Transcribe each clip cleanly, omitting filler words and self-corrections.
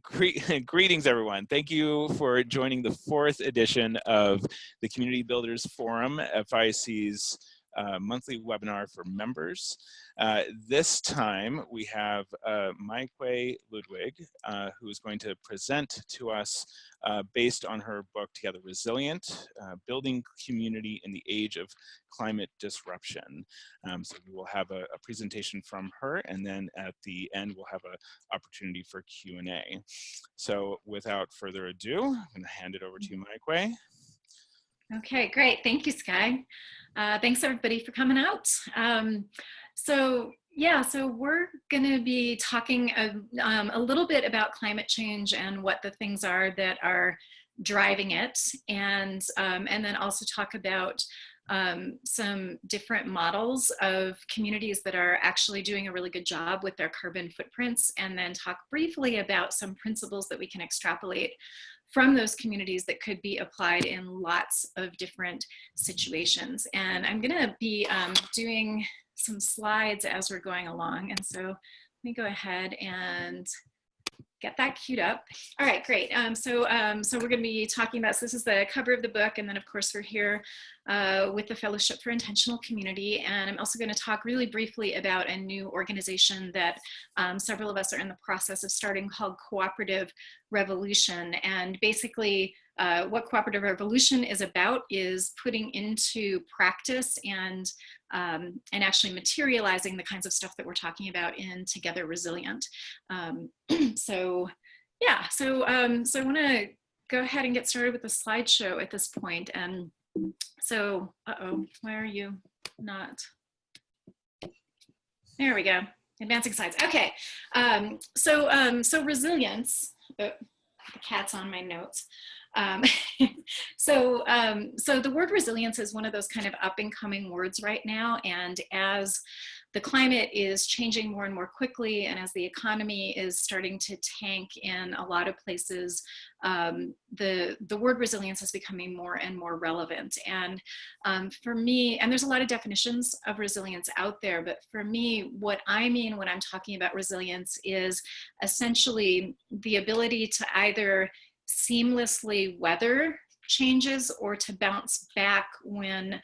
Greetings, everyone. Thank you for joining the 4th edition of the Community Builders Forum, FIC's monthly webinar for members. This time we have Ludwig, who is going to present to us based on her book, Together Resilient, Building Community in the Age of Climate Disruption. So we will have a presentation from her, and then at the end we'll have an opportunity for Q&A. So without further ado, I'm going to hand it over to you, Mike. Okay, great. Thank you, Sky. Thanks everybody for coming out. So we're going to be talking a little bit about climate change and what the things are that are driving it, and then also talk about some different models of communities that are actually doing a really good job with their carbon footprints, and then talk briefly about some principles that we can extrapolate from those communities that could be applied in lots of different situations. And I'm gonna be doing some slides as we're going along. And so let me go ahead and get that queued up. All right, great. So we're going to be talking about, so this is the cover of the book, and then of course we're here with the Fellowship for Intentional Community, and I'm also going to talk really briefly about a new organization that several of us are in the process of starting called Cooperative Revolution. And basically what Cooperative Revolution is about is putting into practice and actually materializing the kinds of stuff that we're talking about in Together Resilient. So I want to go ahead and get started with the slideshow at this point. And so, why are you not? There we go. Advancing slides. Okay. So resilience. Oh, the cat's on my notes. So the word resilience is one of those kind of up and coming words right now. And as the climate is changing more and more quickly, and as the economy is starting to tank in a lot of places, the word resilience is becoming more and more relevant. And for me, and there's a lot of definitions of resilience out there, but for me, what I mean when I'm talking about resilience is essentially the ability to either seamlessly weather changes or to bounce back when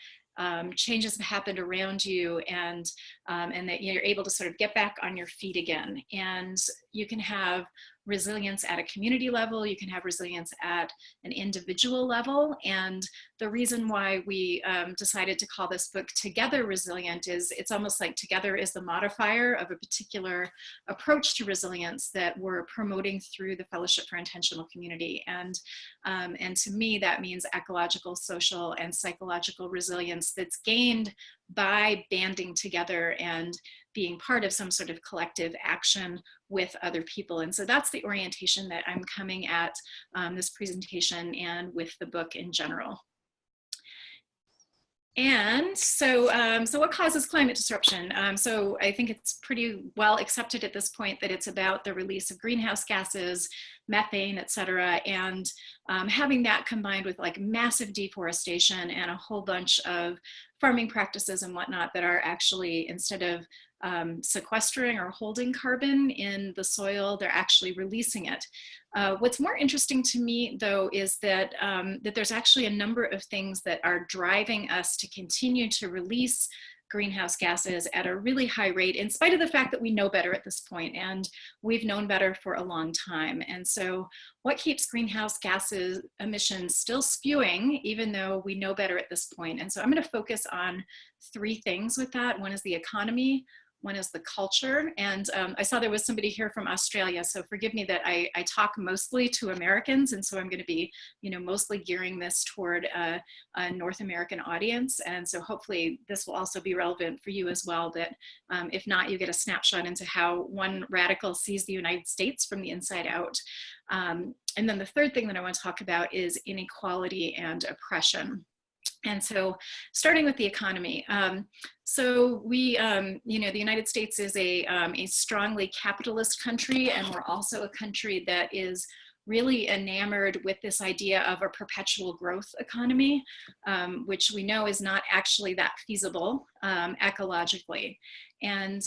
changes have happened around you, and that you're able to sort of get back on your feet again. And you can have resilience at a community level, you can have resilience at an individual level. And the reason why we decided to call this book Together Resilient is it's almost like together is the modifier of a particular approach to resilience that we're promoting through the Fellowship for Intentional Community. And to me, that means ecological, social, and psychological resilience that's gained by banding together and being part of some sort of collective action with other people. And so that's the orientation that I'm coming at this presentation and with the book in general. And so, what causes climate disruption? So I think it's pretty well accepted at this point that it's about the release of greenhouse gases, methane, et cetera, and having that combined with like massive deforestation and a whole bunch of farming practices and whatnot that are actually, instead of sequestering or holding carbon in the soil, they're actually releasing it. What's more interesting to me, though, is that, that there's actually a number of things that are driving us to continue to release greenhouse gases at a really high rate, in spite of the fact that we know better at this point, and we've known better for a long time. And so what keeps greenhouse gases emissions still spewing, even though we know better at this point? And so I'm going to focus on 3 things with that. One is the economy, one is the culture. And I saw there was somebody here from Australia, so forgive me that I talk mostly to Americans, and so I'm going to be, mostly gearing this toward a North American audience. And so hopefully this will also be relevant for you as well, that if not, you get a snapshot into how one radical sees the United States from the inside out. And then the third thing that I want to talk about is inequality and oppression. And so starting with the economy, so we, the United States is a strongly capitalist country, and we're also a country that is really enamored with this idea of a perpetual growth economy, which we know is not actually that feasible ecologically. And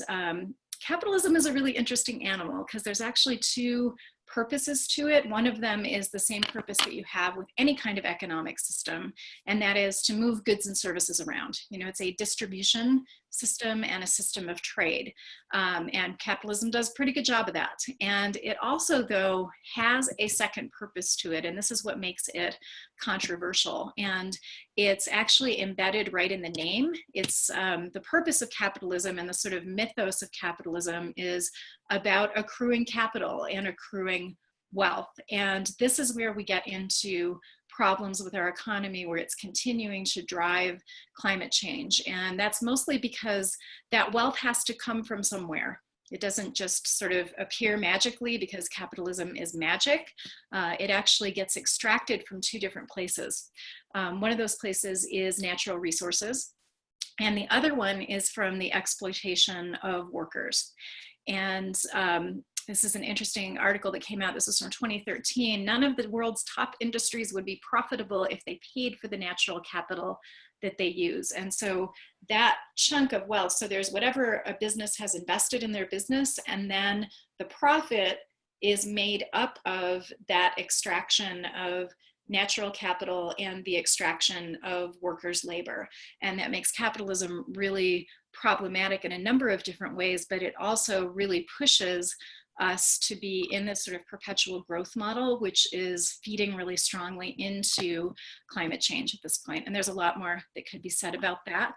capitalism is a really interesting animal because there's actually 2 purposes to it. One of them is the same purpose that you have with any kind of economic system, and that is to move goods and services around. You know, it's a distribution system and a system of trade, and capitalism does a pretty good job of that. And it also, though, has a second purpose to it, and this is what makes it controversial. And it's actually embedded right in the name. It's the purpose of capitalism, and the sort of mythos of capitalism is about accruing capital and accruing wealth. And this is where we get into problems with our economy, where it's continuing to drive climate change. And that's mostly because that wealth has to come from somewhere. It doesn't just sort of appear magically because capitalism is magic. It actually gets extracted from two different places. One of those places is natural resources, and the other one is from the exploitation of workers. And this is an interesting article that came out. This was from 2013. None of the world's top industries would be profitable if they paid for the natural capital that they use. And so that chunk of wealth, so there's whatever a business has invested in their business, and then the profit is made up of that extraction of natural capital and the extraction of workers' labor. And that makes capitalism really problematic in a number of different ways, but it also really pushes us to be in this sort of perpetual growth model, which is feeding really strongly into climate change at this point. And there's a lot more that could be said about that.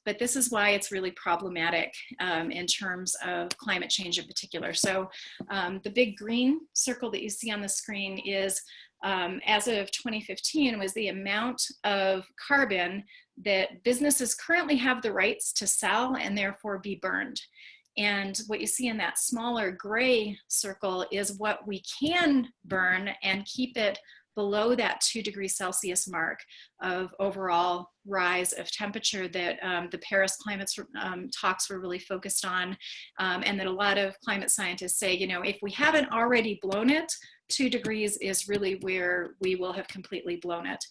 But this is why it's really problematic in terms of climate change in particular. So the big green circle that you see on the screen is, as of 2015, was the amount of carbon that businesses currently have the rights to sell and therefore be burned. And what you see in that smaller gray circle is what we can burn and keep it below that 2 degrees Celsius mark of overall rise of temperature that the Paris climate talks were really focused on, and that a lot of climate scientists say, you know, if we haven't already blown it, 2 degrees is really where we will have completely blown it.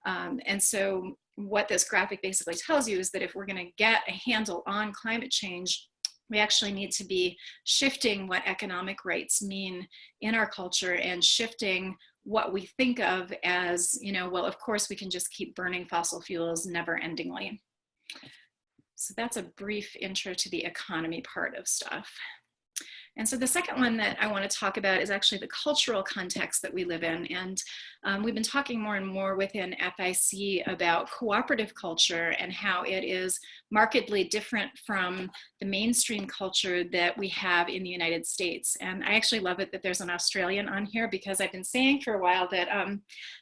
And so what this graphic basically tells you is that if we're going to get a handle on climate change, we actually need to be shifting what economic rights mean in our culture, and shifting what we think of as, you know, well, of course we can just keep burning fossil fuels never endingly. So that's a brief intro to the economy part of stuff. And so the second one that I want to talk about is actually the cultural context that we live in. And we've been talking more and more within FIC about cooperative culture and how it is markedly different from the mainstream culture that we have in the United States. And I actually love it that there's an Australian on here, because I've been saying for a while that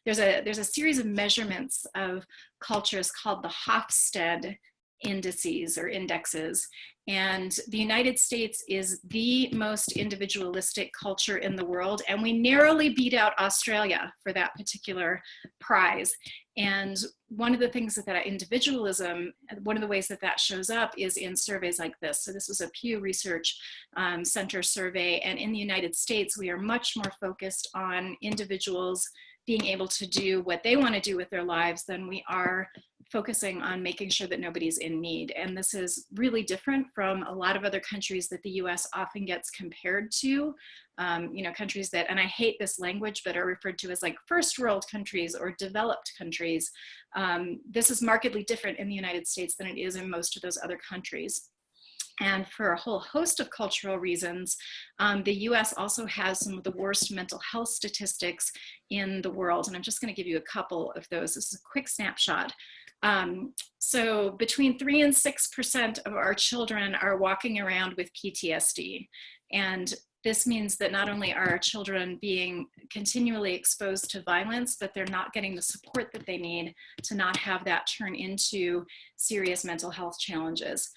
there's a series of measurements of cultures called the Hofstede indices or indexes. And the United States is the most individualistic culture in the world, and we narrowly beat out Australia for that particular prize. And one of the things that individualism, one of the ways that that shows up is in surveys like this. So this was a Pew Research Center survey, and in the United States, we are much more focused on individuals being able to do what they want to do with their lives than we are focusing on making sure that nobody's in need. And this is really different from a lot of other countries that the US often gets compared to, you know, countries that, and I hate this language, but are referred to as like first world countries or developed countries. This is markedly different in the United States than it is in most of those other countries. And for a whole host of cultural reasons, the US also has some of the worst mental health statistics in the world. And I'm just going to give you a couple of those. This is a quick snapshot. So between 3 and 6% of our children are walking around with PTSD. And this means that not only are our children being continually exposed to violence, but they're not getting the support that they need to not have that turn into serious mental health challenges.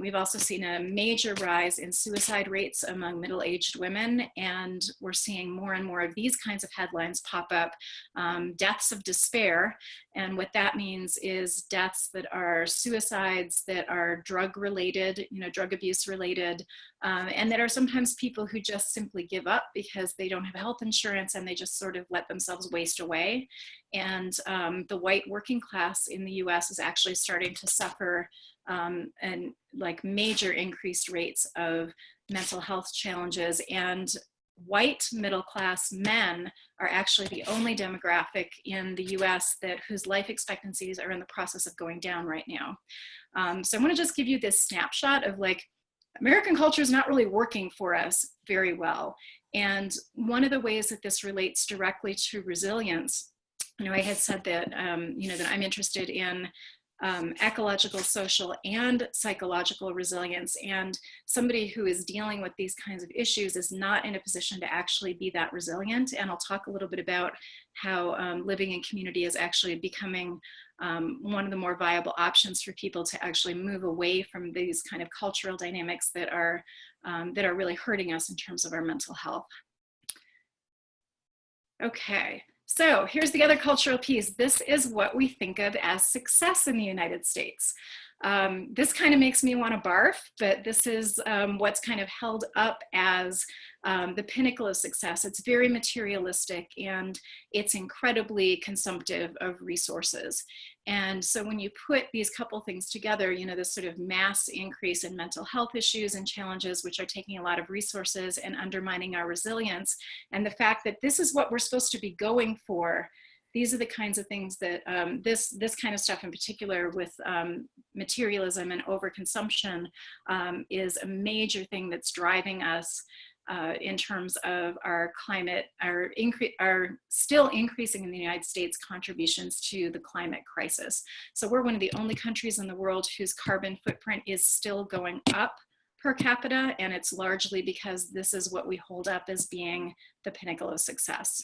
We've also seen a major rise in suicide rates among middle-aged women, and we're seeing more and more of these kinds of headlines pop up, deaths of despair. And what that means is deaths that are suicides, that are drug-related, you know, drug abuse-related, and that are sometimes people who just simply give up because they don't have health insurance and they just sort of let themselves waste away. And the white working class in the US is actually starting to suffer and like major increased rates of mental health challenges. And white middle-class men are actually the only demographic in the US whose life expectancies are in the process of going down right now. So I want to just give you this snapshot of like, American culture is not really working for us very well. And one of the ways that this relates directly to resilience, I had said that, that I'm interested in ecological, social, and psychological resilience. And somebody who is dealing with these kinds of issues is not in a position to actually be that resilient. And I'll talk a little bit about how living in community is actually becoming one of the more viable options for people to actually move away from these kind of cultural dynamics that are really hurting us in terms of our mental health. Okay. So here's the other cultural piece. This is what we think of as success in the United States. This kind of makes me want to barf, but this is what's kind of held up as the pinnacle of success. It's very materialistic and it's incredibly consumptive of resources. And so when you put these couple things together, this sort of mass increase in mental health issues and challenges, which are taking a lot of resources and undermining our resilience, and the fact that this is what we're supposed to be going for, these are the kinds of things that this kind of stuff in particular with materialism and overconsumption is a major thing that's driving us in terms of our climate, our still increasing in the United States contributions to the climate crisis. So we're one of the only countries in the world whose carbon footprint is still going up per capita, and it's largely because this is what we hold up as being the pinnacle of success.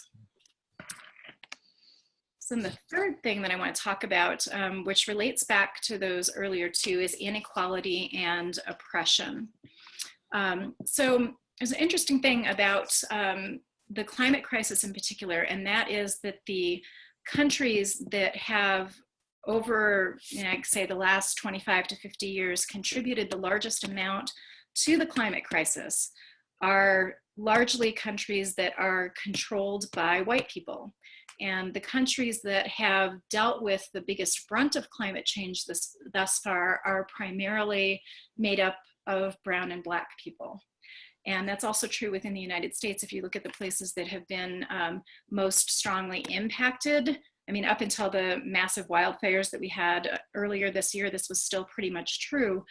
So the third thing that I want to talk about, which relates back to those earlier two, is inequality and oppression. So there's an interesting thing about the climate crisis in particular, and that is that the countries that have over, I'd say the last 25 to 50 years contributed the largest amount to the climate crisis are largely countries that are controlled by white people. And the countries that have dealt with the biggest brunt of climate change thus far are primarily made up of brown and Black people. And that's also true within the United States. If you look at the places that have been most strongly impacted, I mean, up until the massive wildfires that we had earlier this year, this was still pretty much true.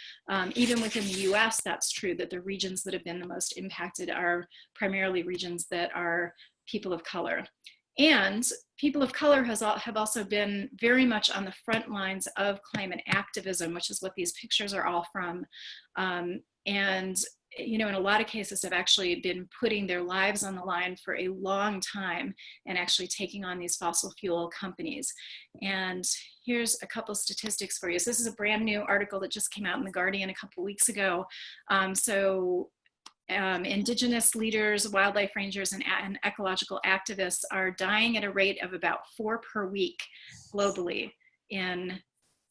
Even within the US, that's true, that the regions that have been the most impacted are primarily regions that are people of color. And people of color have also been very much on the front lines of climate activism, which is what these pictures are all from. And in a lot of cases have actually been putting their lives on the line for a long time and actually taking on these fossil fuel companies. And here's a couple statistics for you. So this is a brand new article that just came out in The Guardian a couple weeks ago. Indigenous leaders, wildlife rangers, and ecological activists are dying at a rate of about 4 per week globally in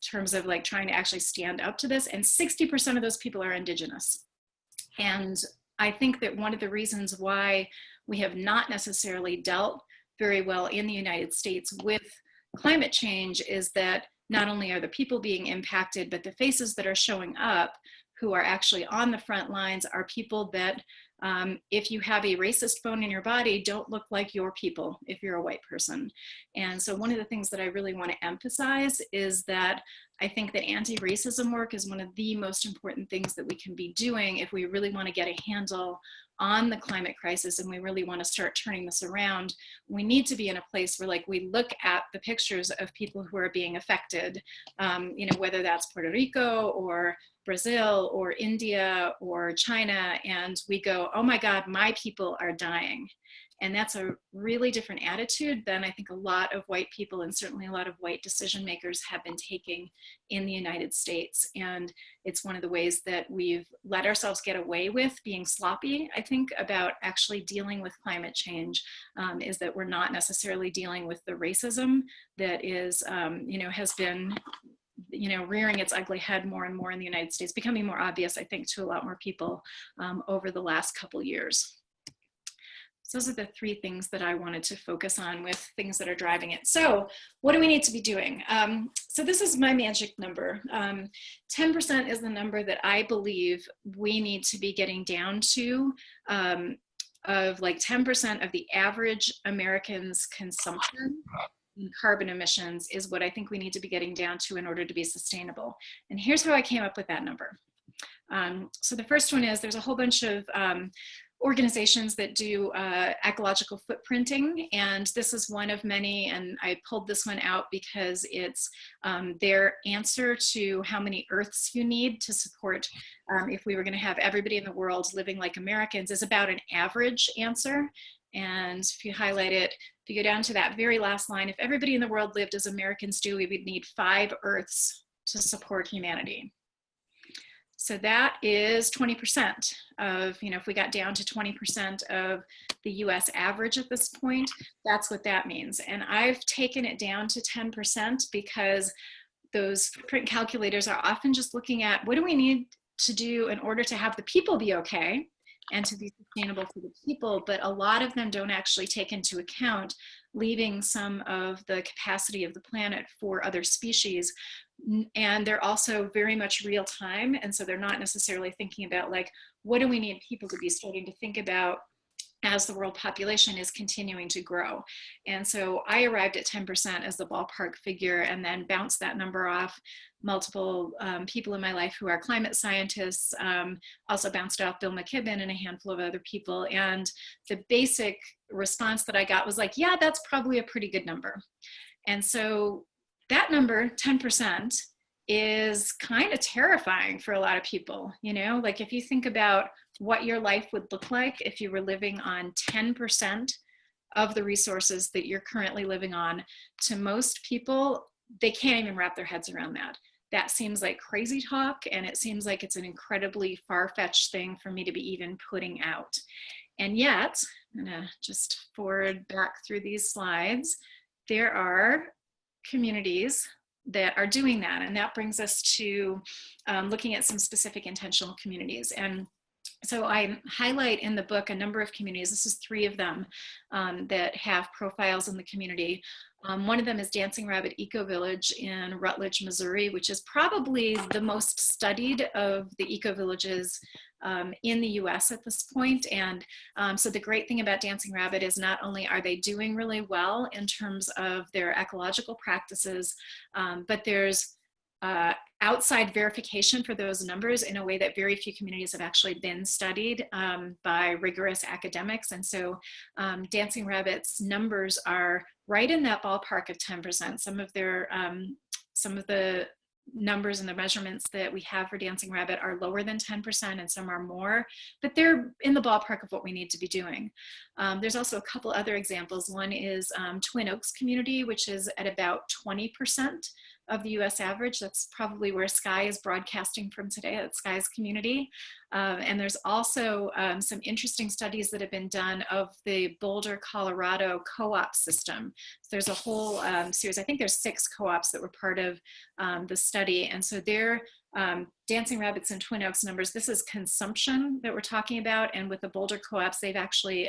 terms of like trying to actually stand up to this. And 60% of those people are indigenous. And I think that one of the reasons why we have not necessarily dealt very well in the United States with climate change is that not only are the people being impacted, but the faces that are showing up who are actually on the front lines are people that, if you have a racist bone in your body, don't look like your people if you're a white person. And so one of the things that I really want to emphasize is that I think that anti-racism work is one of the most important things that we can be doing if we really want to get a handle on the climate crisis and we really want to start turning this around. We need to be in a place where like we look at the pictures of people who are being affected, whether that's Puerto Rico or Brazil or India or China, and we go, oh my God, my people are dying. And that's a really different attitude than I think a lot of white people and certainly a lot of white decision makers have been taking in the United States. And it's one of the ways that we've let ourselves get away with being sloppy, I think, about actually dealing with climate change, is that we're not necessarily dealing with the racism that is, has been rearing its ugly head more and more in the United States, becoming more obvious, I think, to a lot more people over the last couple years. So those are the 3 things that I wanted to focus on with things that are driving it. So what do we need to be doing? So this is my magic number. 10% is the number that I believe we need to be getting down to of like 10% of the average American's consumption in carbon emissions is what I think we need to be getting down to in order to be sustainable. And here's how I came up with that number. So the first one is there's a whole bunch of organizations that do ecological footprinting, and this is one of many, and I pulled this one out because it's their answer to how many Earths you need to support, if we were going to have everybody in the world living like Americans, is about an average answer. And if you highlight it, if you go down to that very last line, if everybody in the world lived as Americans do, we would need 5 Earths to support humanity. So that is 20% of, if we got down to 20% of the US average at this point, that's what that means. And I've taken it down to 10% because those footprint calculators are often just looking at what do we need to do in order to have the people be okay and to be sustainable for the people, but a lot of them don't actually take into account leaving some of the capacity of the planet for other species. And they're also very much real time. And so they're not necessarily thinking about like, what do we need people to be starting to think about as the world population is continuing to grow. And so I arrived at 10% as the ballpark figure and then bounced that number off multiple people in my life who are climate scientists, also bounced off Bill McKibben and a handful of other people. And the basic response that I got was like, yeah, that's probably a pretty good number. And so that number, 10%, is kind of terrifying for a lot of people. Like if you think about what your life would look like if you were living on 10% of the resources that you're currently living on, to most people, they can't even wrap their heads around that. That seems like crazy talk, and it seems like it's an incredibly far-fetched thing for me to be even putting out. And yet, I'm gonna just forward back through these slides, there are communities that are doing that. And that brings us to looking at some specific intentional communities. And so I highlight in the book a number of communities. This is 3 of them that have profiles in the community. One of them is Dancing Rabbit Eco Village in Rutledge, Missouri, which is probably the most studied of the eco villages in the US at this point. And so the great thing about Dancing Rabbit is not only are they doing really well in terms of their ecological practices, but there's outside verification for those numbers in a way that very few communities have actually been studied by rigorous academics. And so Dancing Rabbit's numbers are right in that ballpark of 10%. Some of the numbers and the measurements that we have for Dancing Rabbit are lower than 10% and some are more, but they're in the ballpark of what we need to be doing. There's also a couple other examples. One is Twin Oaks community, which is at about 20% of the US average. That's probably where Sky is broadcasting from today, at Sky's community. And there's also some interesting studies that have been done of the Boulder, Colorado co-op system. So there's a whole series, I think there's 6 co-ops that were part of the study. And so they're Dancing Rabbits and Twin Oaks numbers, this is consumption that we're talking about. And with the Boulder co-ops, they've actually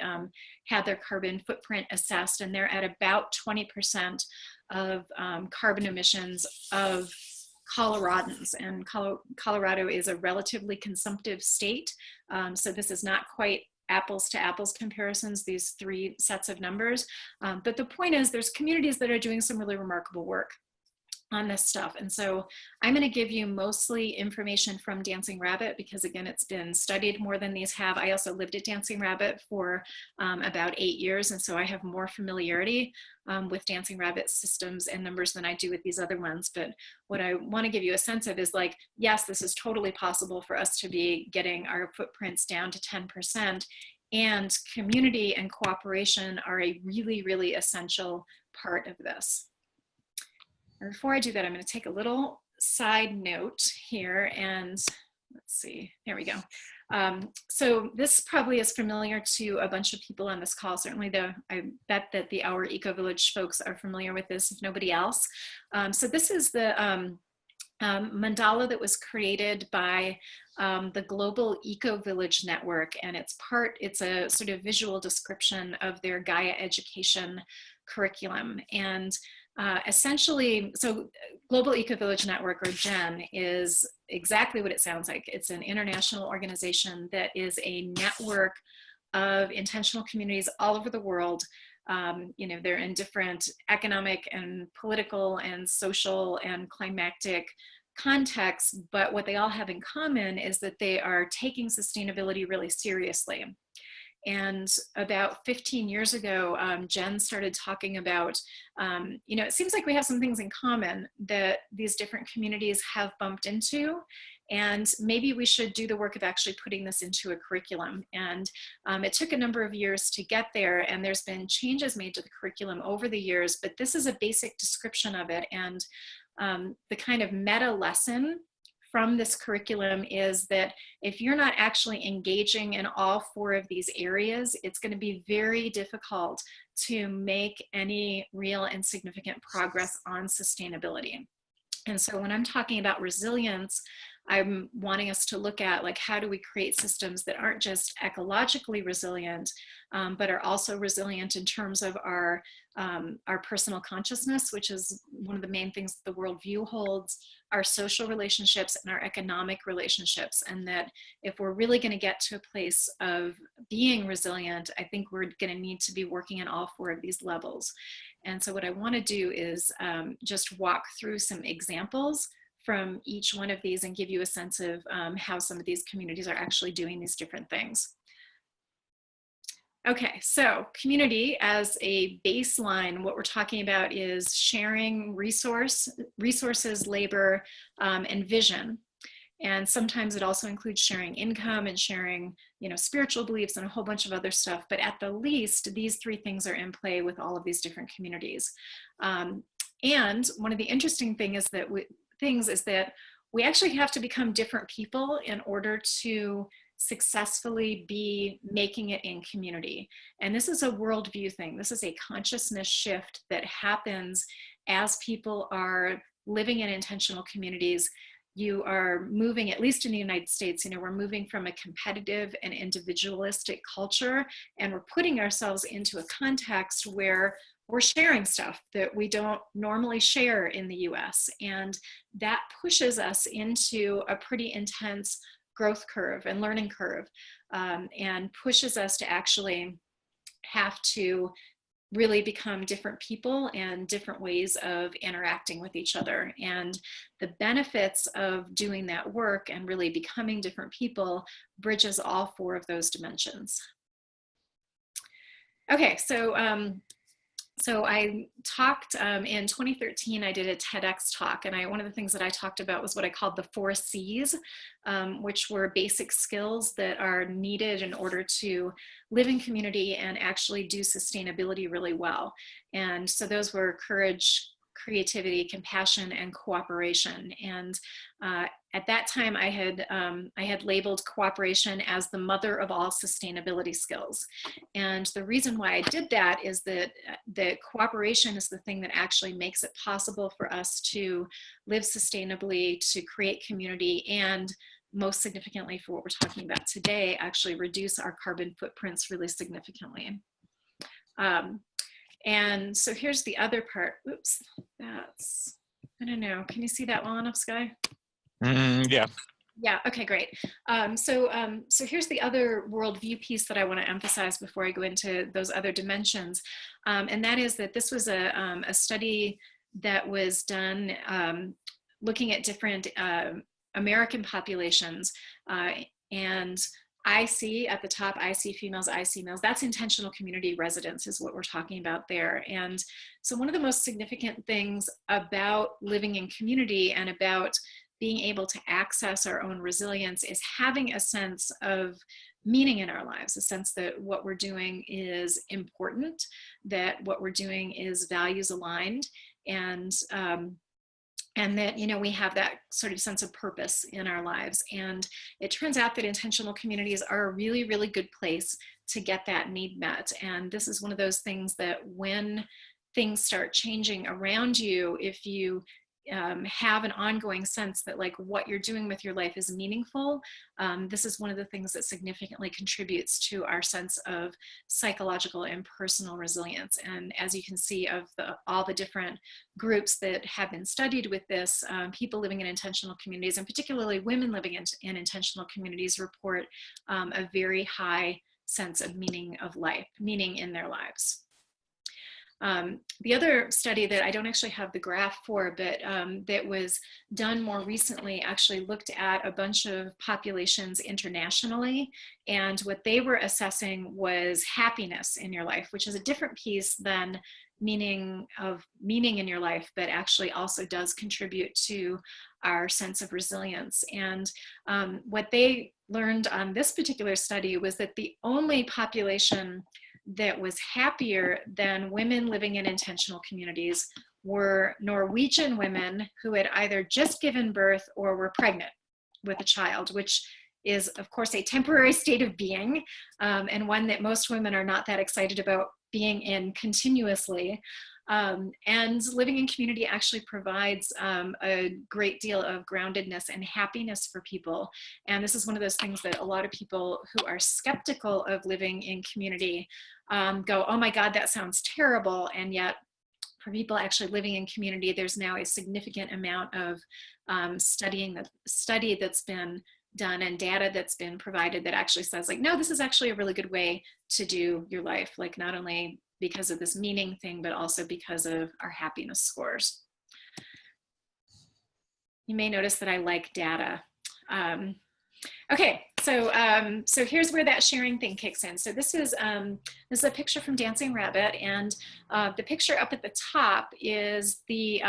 had their carbon footprint assessed, and they're at about 20% of carbon emissions of Coloradans. And Colorado is a relatively consumptive state. So this is not quite apples to apples comparisons, these 3 sets of numbers. But the point is there's communities that are doing some really remarkable work on this stuff. And so I'm going to give you mostly information from Dancing Rabbit because, again, it's been studied more than these have. I also lived at Dancing Rabbit for about 8 years, and so I have more familiarity with Dancing Rabbit systems and numbers than I do with these other ones. But what I want to give you a sense of is like, yes, this is totally possible for us to be getting our footprints down to 10%, and community and cooperation are a really, really essential part of this. Before I do that, I'm going to take a little side note here and let's see, there we go. So this probably is familiar to a bunch of people on this call. Certainly I bet that the Our Eco Village folks are familiar with this, if nobody else. So this is the mandala that was created by the Global Eco Village Network, and it's a sort of visual description of their Gaia education curriculum. And essentially, so Global Eco Village Network, or GEN, is exactly what it sounds like. It's an international organization that is a network of intentional communities all over the world. You know, they're in different economic and political and social and climatic contexts, but what they all have in common is that they are taking sustainability really seriously. And about 15 years ago, Jen started talking about, you know, it seems like we have some things in common that these different communities have bumped into, and maybe we should do the work of actually putting this into a curriculum. And it took a number of years to get there, and there's been changes made to the curriculum over the years, but this is a basic description of it. And the kind of meta lesson from this curriculum is that if you're not actually engaging in all 4 of these areas, it's going to be very difficult to make any real and significant progress on sustainability. And so when I'm talking about resilience, I'm wanting us to look at, like, how do we create systems that aren't just ecologically resilient, but are also resilient in terms of our personal consciousness, which is one of the main things the worldview holds, our social relationships and our economic relationships. And that if we're really going to get to a place of being resilient, I think we're going to need to be working in all 4 of these levels. And so what I want to do is just walk through some examples from each one of these and give you a sense of how some of these communities are actually doing these different things. Okay, so community as a baseline, what we're talking about is sharing resources, labor, and vision. And sometimes it also includes sharing income and sharing, you know, spiritual beliefs and a whole bunch of other stuff. But at the least, these 3 things are in play with all of these different communities. And one of the interesting things is that we actually have to become different people in order to successfully be making it in community. And this is a worldview thing. This is a consciousness shift that happens as people are living in intentional communities. You are moving, at least in the United States, you know, we're moving from a competitive and individualistic culture, and we're putting ourselves into a context where we're sharing stuff that we don't normally share in the US. And that pushes us into a pretty intense growth curve and learning curve, and pushes us to actually have to really become different people and different ways of interacting with each other. And the benefits of doing that work and really becoming different people bridges all 4 of those dimensions. Okay, so I talked in 2013, I did a TEDx talk, and one of the things that I talked about was what I called the 4 C's, which were basic skills that are needed in order to live in community and actually do sustainability really well. And so those were courage, creativity, compassion, and cooperation. And at that time, I had labeled cooperation as the mother of all sustainability skills. And the reason why I did that is that cooperation is the thing that actually makes it possible for us to live sustainably, to create community, and most significantly for what we're talking about today, actually reduce our carbon footprints really significantly. And so here's the other part. Oops, that's, I don't know. Can you see that well enough, Sky? Yeah. Yeah, okay, great. So here's the other worldview piece that I want to emphasize before I go into those other dimensions. And that is that this was a study that was done looking at different American populations, and I see at the top, I see females, I see males. That's intentional community residence is what we're talking about there. And so one of the most significant things about living in community and about being able to access our own resilience is having a sense of meaning in our lives, a sense that what we're doing is important, that what we're doing is values aligned, and that, you know, we have that sort of sense of purpose in our lives. And it turns out that intentional communities are a really, really good place to get that need met. And this is one of those things that when things start changing around you, if you have an ongoing sense that like what you're doing with your life is meaningful, this is one of the things that significantly contributes to our sense of psychological and personal resilience. And as you can see of all the different groups that have been studied with this, people living in intentional communities, and particularly women living in intentional communities, report a very high sense of meaning of life, meaning in their lives. The other study that I don't actually have the graph for, but that was done more recently, actually looked at a bunch of populations internationally, and what they were assessing was happiness in your life, which is a different piece than meaning in your life, but actually also does contribute to our sense of resilience. And what they learned on this particular study was that the only population that was happier than women living in intentional communities were Norwegian women who had either just given birth or were pregnant with a child, which is, of course, a temporary state of being, and one that most women are not that excited about being in continuously. And living in community actually provides a great deal of groundedness and happiness for people. And this is one of those things that a lot of people who are skeptical of living in community go, oh my God, that sounds terrible. And yet for people actually living in community, there's now a significant amount of study that's been done and data that's been provided that actually says, like, no, this is actually a really good way to do your life, like not only because of this meaning thing, but also because of our happiness scores. You may notice that I like data. Okay, so here's where that sharing thing kicks in. So this is a picture from Dancing Rabbit, and the picture up at the top is the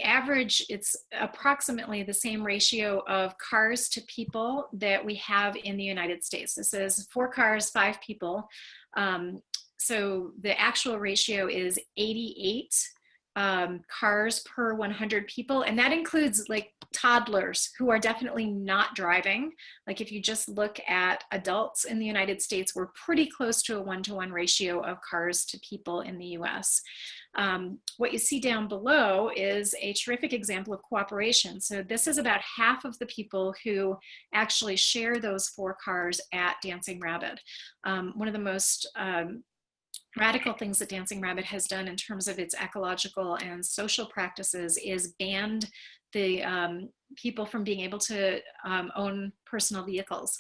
average. It's approximately the same ratio of cars to people that we have in the United States. This is 4 cars, 5 people. So the actual ratio is 88 cars per 100 people. And that includes like toddlers who are definitely not driving. Like if you just look at adults in the United States, we're pretty close to a 1-to-1 ratio of cars to people in the US. What you see down below is a terrific example of cooperation. So this is about half of the people who actually share those 4 cars at Dancing Rabbit. One of the most radical things that Dancing Rabbit has done in terms of its ecological and social practices is banned the people from being able to own personal vehicles.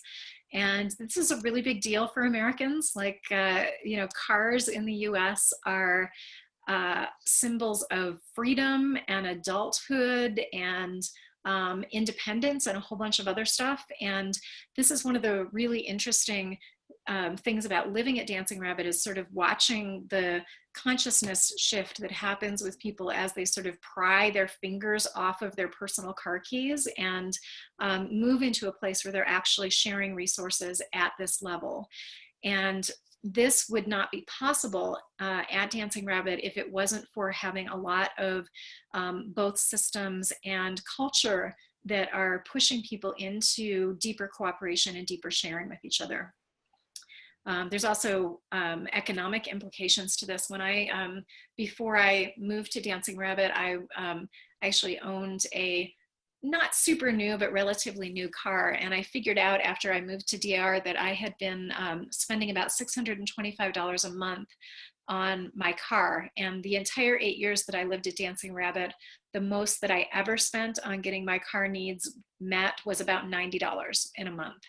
And this is a really big deal for Americans. Like, you know, cars in the US are symbols of freedom and adulthood and independence and a whole bunch of other stuff. And this is one of the really interesting things about living at Dancing Rabbit, is sort of watching the consciousness shift that happens with people as they sort of pry their fingers off of their personal car keys and move into a place where they're actually sharing resources at this level. And this would not be possible at Dancing Rabbit if it wasn't for having a lot of both systems and culture that are pushing people into deeper cooperation and deeper sharing with each other. There's also economic implications to this. When before I moved to Dancing Rabbit, I actually owned a not super new, but relatively new car. And I figured out after I moved to DR that I had been spending about $625 a month on my car. And the entire 8 years that I lived at Dancing Rabbit, the most that I ever spent on getting my car needs met was about $90 in a month.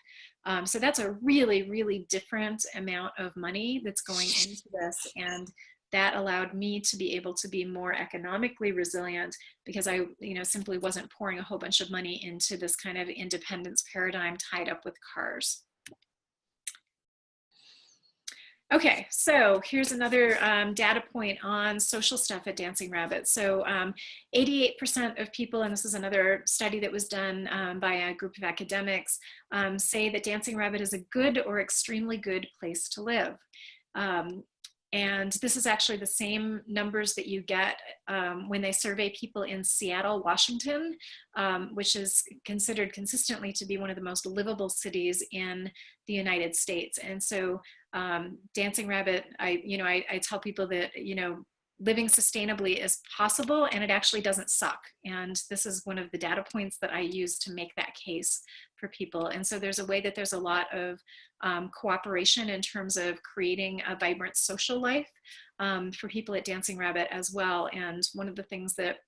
So that's a really, really different amount of money that's going into this. And that allowed me to be able to be more economically resilient because I, simply wasn't pouring a whole bunch of money into this kind of independence paradigm tied up with cars. Okay, so here's another data point on social stuff at Dancing Rabbit. So 88% of people, and this is another study that was done by a group of academics, say that Dancing Rabbit is a good or extremely good place to live. And this is actually the same numbers that you get when they survey people in Seattle, Washington, which is considered consistently to be one of the most livable cities in the United States. And so Dancing Rabbit, I tell people that, living sustainably is possible and it actually doesn't suck. And this is one of the data points that I use to make that case for people. And so there's a way that there's a lot of cooperation in terms of creating a vibrant social life for people at Dancing Rabbit as well. And one of the things that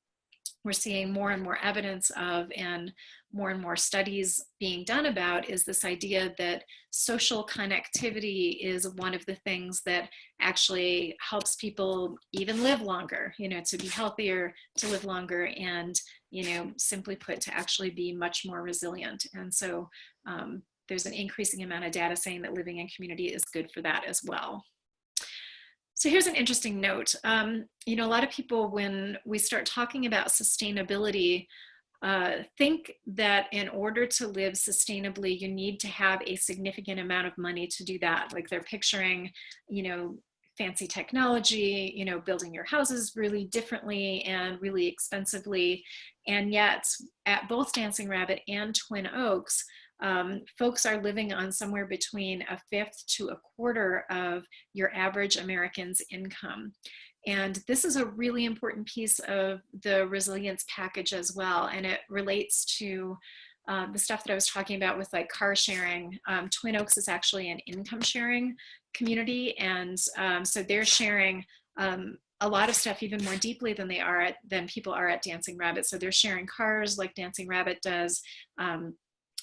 we're seeing more and more evidence of, and more studies being done about, is this idea that social connectivity is one of the things that actually helps people even live longer, you know, to be healthier, to live longer, and, you know, simply put, to actually be much more resilient. And so there's an increasing amount of data saying that living in community is good for that as well. So here's an interesting note. You know, a lot of people, when we start talking about sustainability, think that in order to live sustainably, you need to have a significant amount of money to do that. Like they're picturing, you know, fancy technology, you know, building your houses really differently and really expensively. And yet at both Dancing Rabbit and Twin Oaks, folks are living on somewhere between a fifth to a quarter of your average American's income. And this is a really important piece of the resilience package as well. And it relates to the stuff that I was talking about with like car sharing. Twin Oaks is actually an income sharing community. And so they're sharing a lot of stuff even more deeply than people are at Dancing Rabbit. So they're sharing cars like Dancing Rabbit does.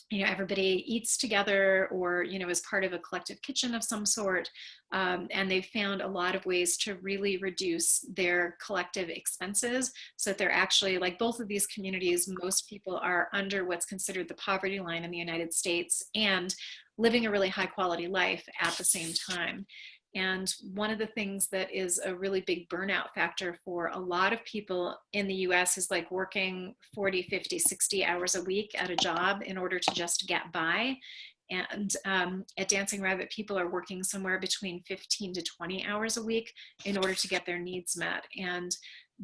You know, everybody eats together, or, you know, is part of a collective kitchen of some sort. And they've found a lot of ways to really reduce their collective expenses, so that they're actually, like both of these communities, most people are under what's considered the poverty line in the United States and living a really high quality life at the same time. And one of the things that is a really big burnout factor for a lot of people in the US is like working 40, 50, 60 hours a week at a job in order to just get by. And at Dancing Rabbit, people are working somewhere between 15 to 20 hours a week in order to get their needs met. And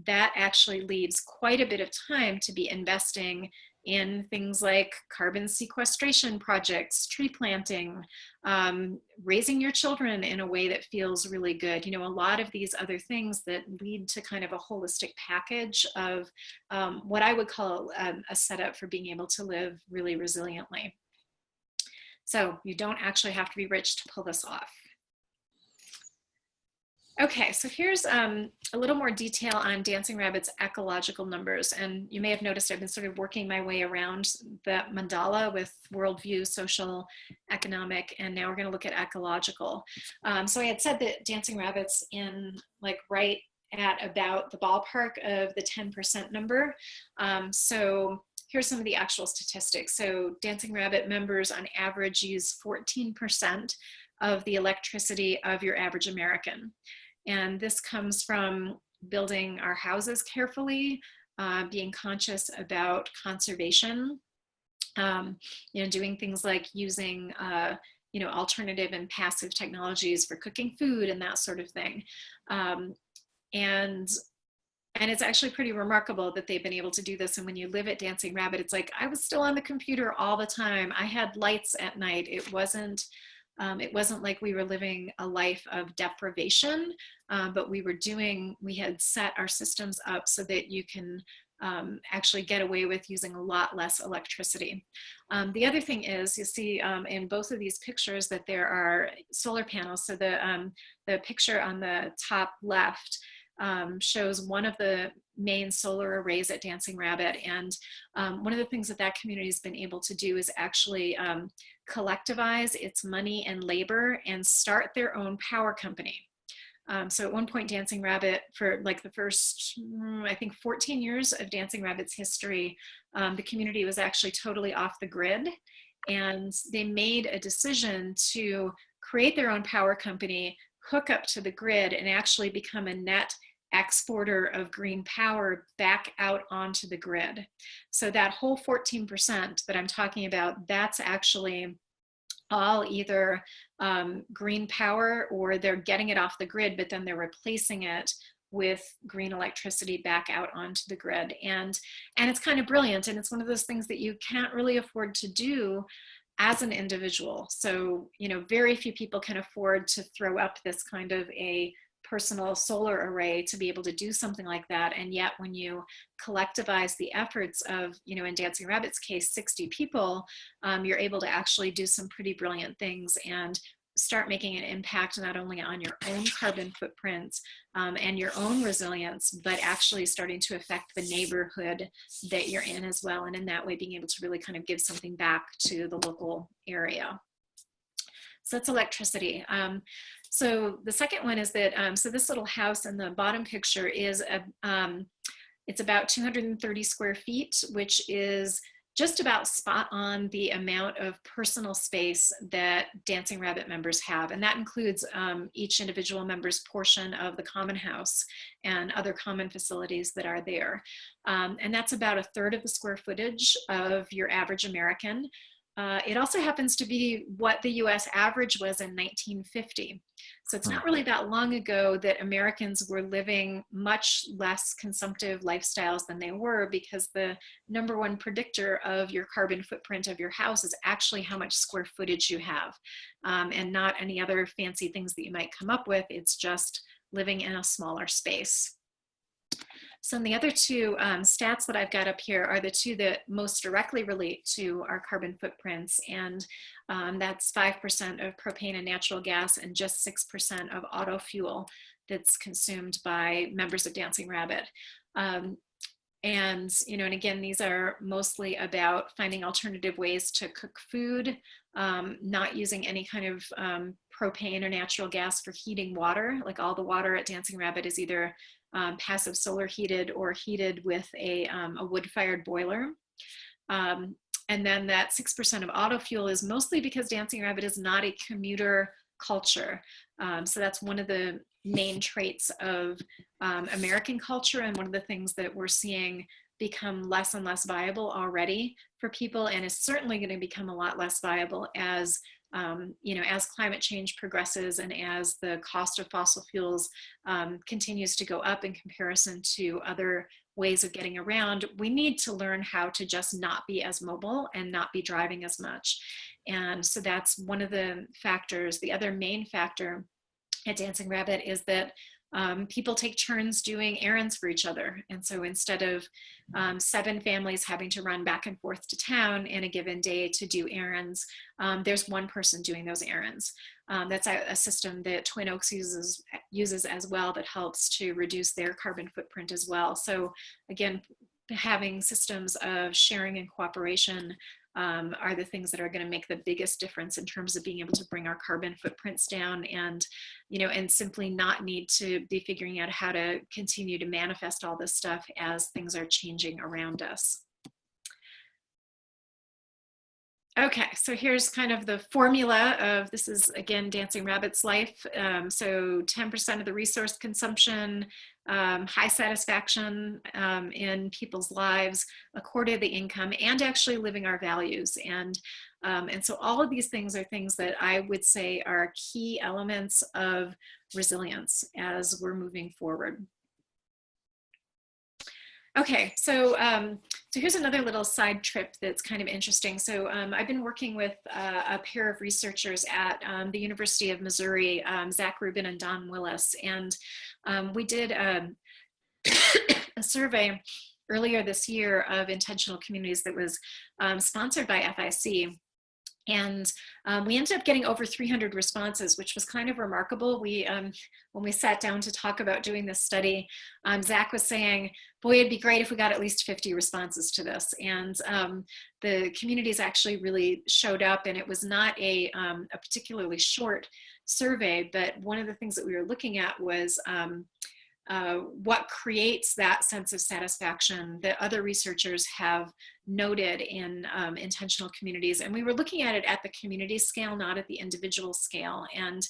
that actually leaves quite a bit of time to be investing in things like carbon sequestration projects, tree planting, raising your children in a way that feels really good. You know, a lot of these other things that lead to kind of a holistic package of what I would call a setup for being able to live really resiliently. So you don't actually have to be rich to pull this off. Okay, so here's a little more detail on Dancing Rabbit's ecological numbers. And you may have noticed I've been sort of working my way around that mandala with worldview, social, economic, and now we're going to look at ecological. So I had said that Dancing Rabbit's in like right at about the ballpark of the 10% number. So here's some of the actual statistics. So Dancing Rabbit members on average use 14% of the electricity of your average American. And this comes from building our houses carefully, being conscious about conservation, you know, doing things like using, you know, alternative and passive technologies for cooking food and that sort of thing. And it's actually pretty remarkable that they've been able to do this. And when you live at Dancing Rabbit, it's like, I was still on the computer all the time. I had lights at night. It wasn't like we were living a life of deprivation, but we had set our systems up so that you can actually get away with using a lot less electricity. The other thing is, you see in both of these pictures that there are solar panels. So the picture on the top left shows one of the main solar arrays at Dancing Rabbit. And one of the things that community has been able to do is actually collectivize its money and labor and start their own power company. So at one point, Dancing Rabbit, for like the first, I think 14 years of Dancing Rabbit's history, the community was actually totally off the grid. And they made a decision to create their own power company, hook up to the grid, and actually become a net exporter of green power back out onto the grid. So that whole 14% that I'm talking about, that's actually all either green power, or they're getting it off the grid, but then they're replacing it with green electricity back out onto the grid. And it's kind of brilliant. And it's one of those things that you can't really afford to do as an individual. So, you know, very few people can afford to throw up this kind of a personal solar array to be able to do something like that. And yet when you collectivize the efforts of, you know, in Dancing Rabbit's case, 60 people, you're able to actually do some pretty brilliant things and start making an impact not only on your own carbon footprint and your own resilience, but actually starting to affect the neighborhood that you're in as well. And in that way, being able to really kind of give something back to the local area. So that's electricity. So the second one is that, so this little house in the bottom picture is, it's about 230 square feet, which is just about spot on the amount of personal space that Dancing Rabbit members have. And that includes each individual member's portion of the common house and other common facilities that are there. And that's about a third of the square footage of your average American. It also happens to be what the US average was in 1950. So it's not really that long ago that Americans were living much less consumptive lifestyles than they were, because the #1 predictor of your carbon footprint of your house is actually how much square footage you have, and not any other fancy things that you might come up with. It's just living in a smaller space. So the other two stats that I've got up here are the two that most directly relate to our carbon footprints, and that's 5% of propane and natural gas and just 6% of auto fuel that's consumed by members of Dancing Rabbit. And, you know, and again, these are mostly about finding alternative ways to cook food, not using any kind of propane or natural gas for heating water. Like all the water at Dancing Rabbit is either passive solar heated or heated with a wood-fired boiler. And then that 6% of auto fuel is mostly because Dancing Rabbit is not a commuter culture. So that's one of the main traits of American culture, and one of the things that we're seeing become less and less viable already for people, and is certainly going to become a lot less viable as you know, as climate change progresses and as the cost of fossil fuels continues to go up in comparison to other ways of getting around. We need to learn how to just not be as mobile and not be driving as much. And so that's one of the factors. The other main factor at Dancing Rabbit is that people take turns doing errands for each other. And so instead of 7 families having to run back and forth to town in a given day to do errands, there's one person doing those errands. That's a system that Twin Oaks uses as well, that helps to reduce their carbon footprint as well. So again, having systems of sharing and cooperation are the things that are going to make the biggest difference in terms of being able to bring our carbon footprints down, and, you know, and simply not need to be figuring out how to continue to manifest all this stuff as things are changing around us. Okay, so here's kind of the formula of, this is again Dancing Rabbit's life. So 10% of the resource consumption, high satisfaction in people's lives, a quarter of the income, and actually living our values. And so all of these things are things that I would say are key elements of resilience as we're moving forward. Okay, so so here's another little side trip that's kind of interesting. So I've been working with a pair of researchers at the University of Missouri, Zach Rubin and Don Willis, and we did a survey earlier this year of intentional communities that was sponsored by FIC. And we ended up getting over 300 responses, which was kind of remarkable. We, when we sat down to talk about doing this study, Zach was saying, boy, it'd be great if we got at least 50 responses to this. And the communities actually really showed up, and it was not a particularly short survey, but one of the things that we were looking at was what creates that sense of satisfaction that other researchers have noted in intentional communities. And we were looking at it at the community scale, not at the individual scale. And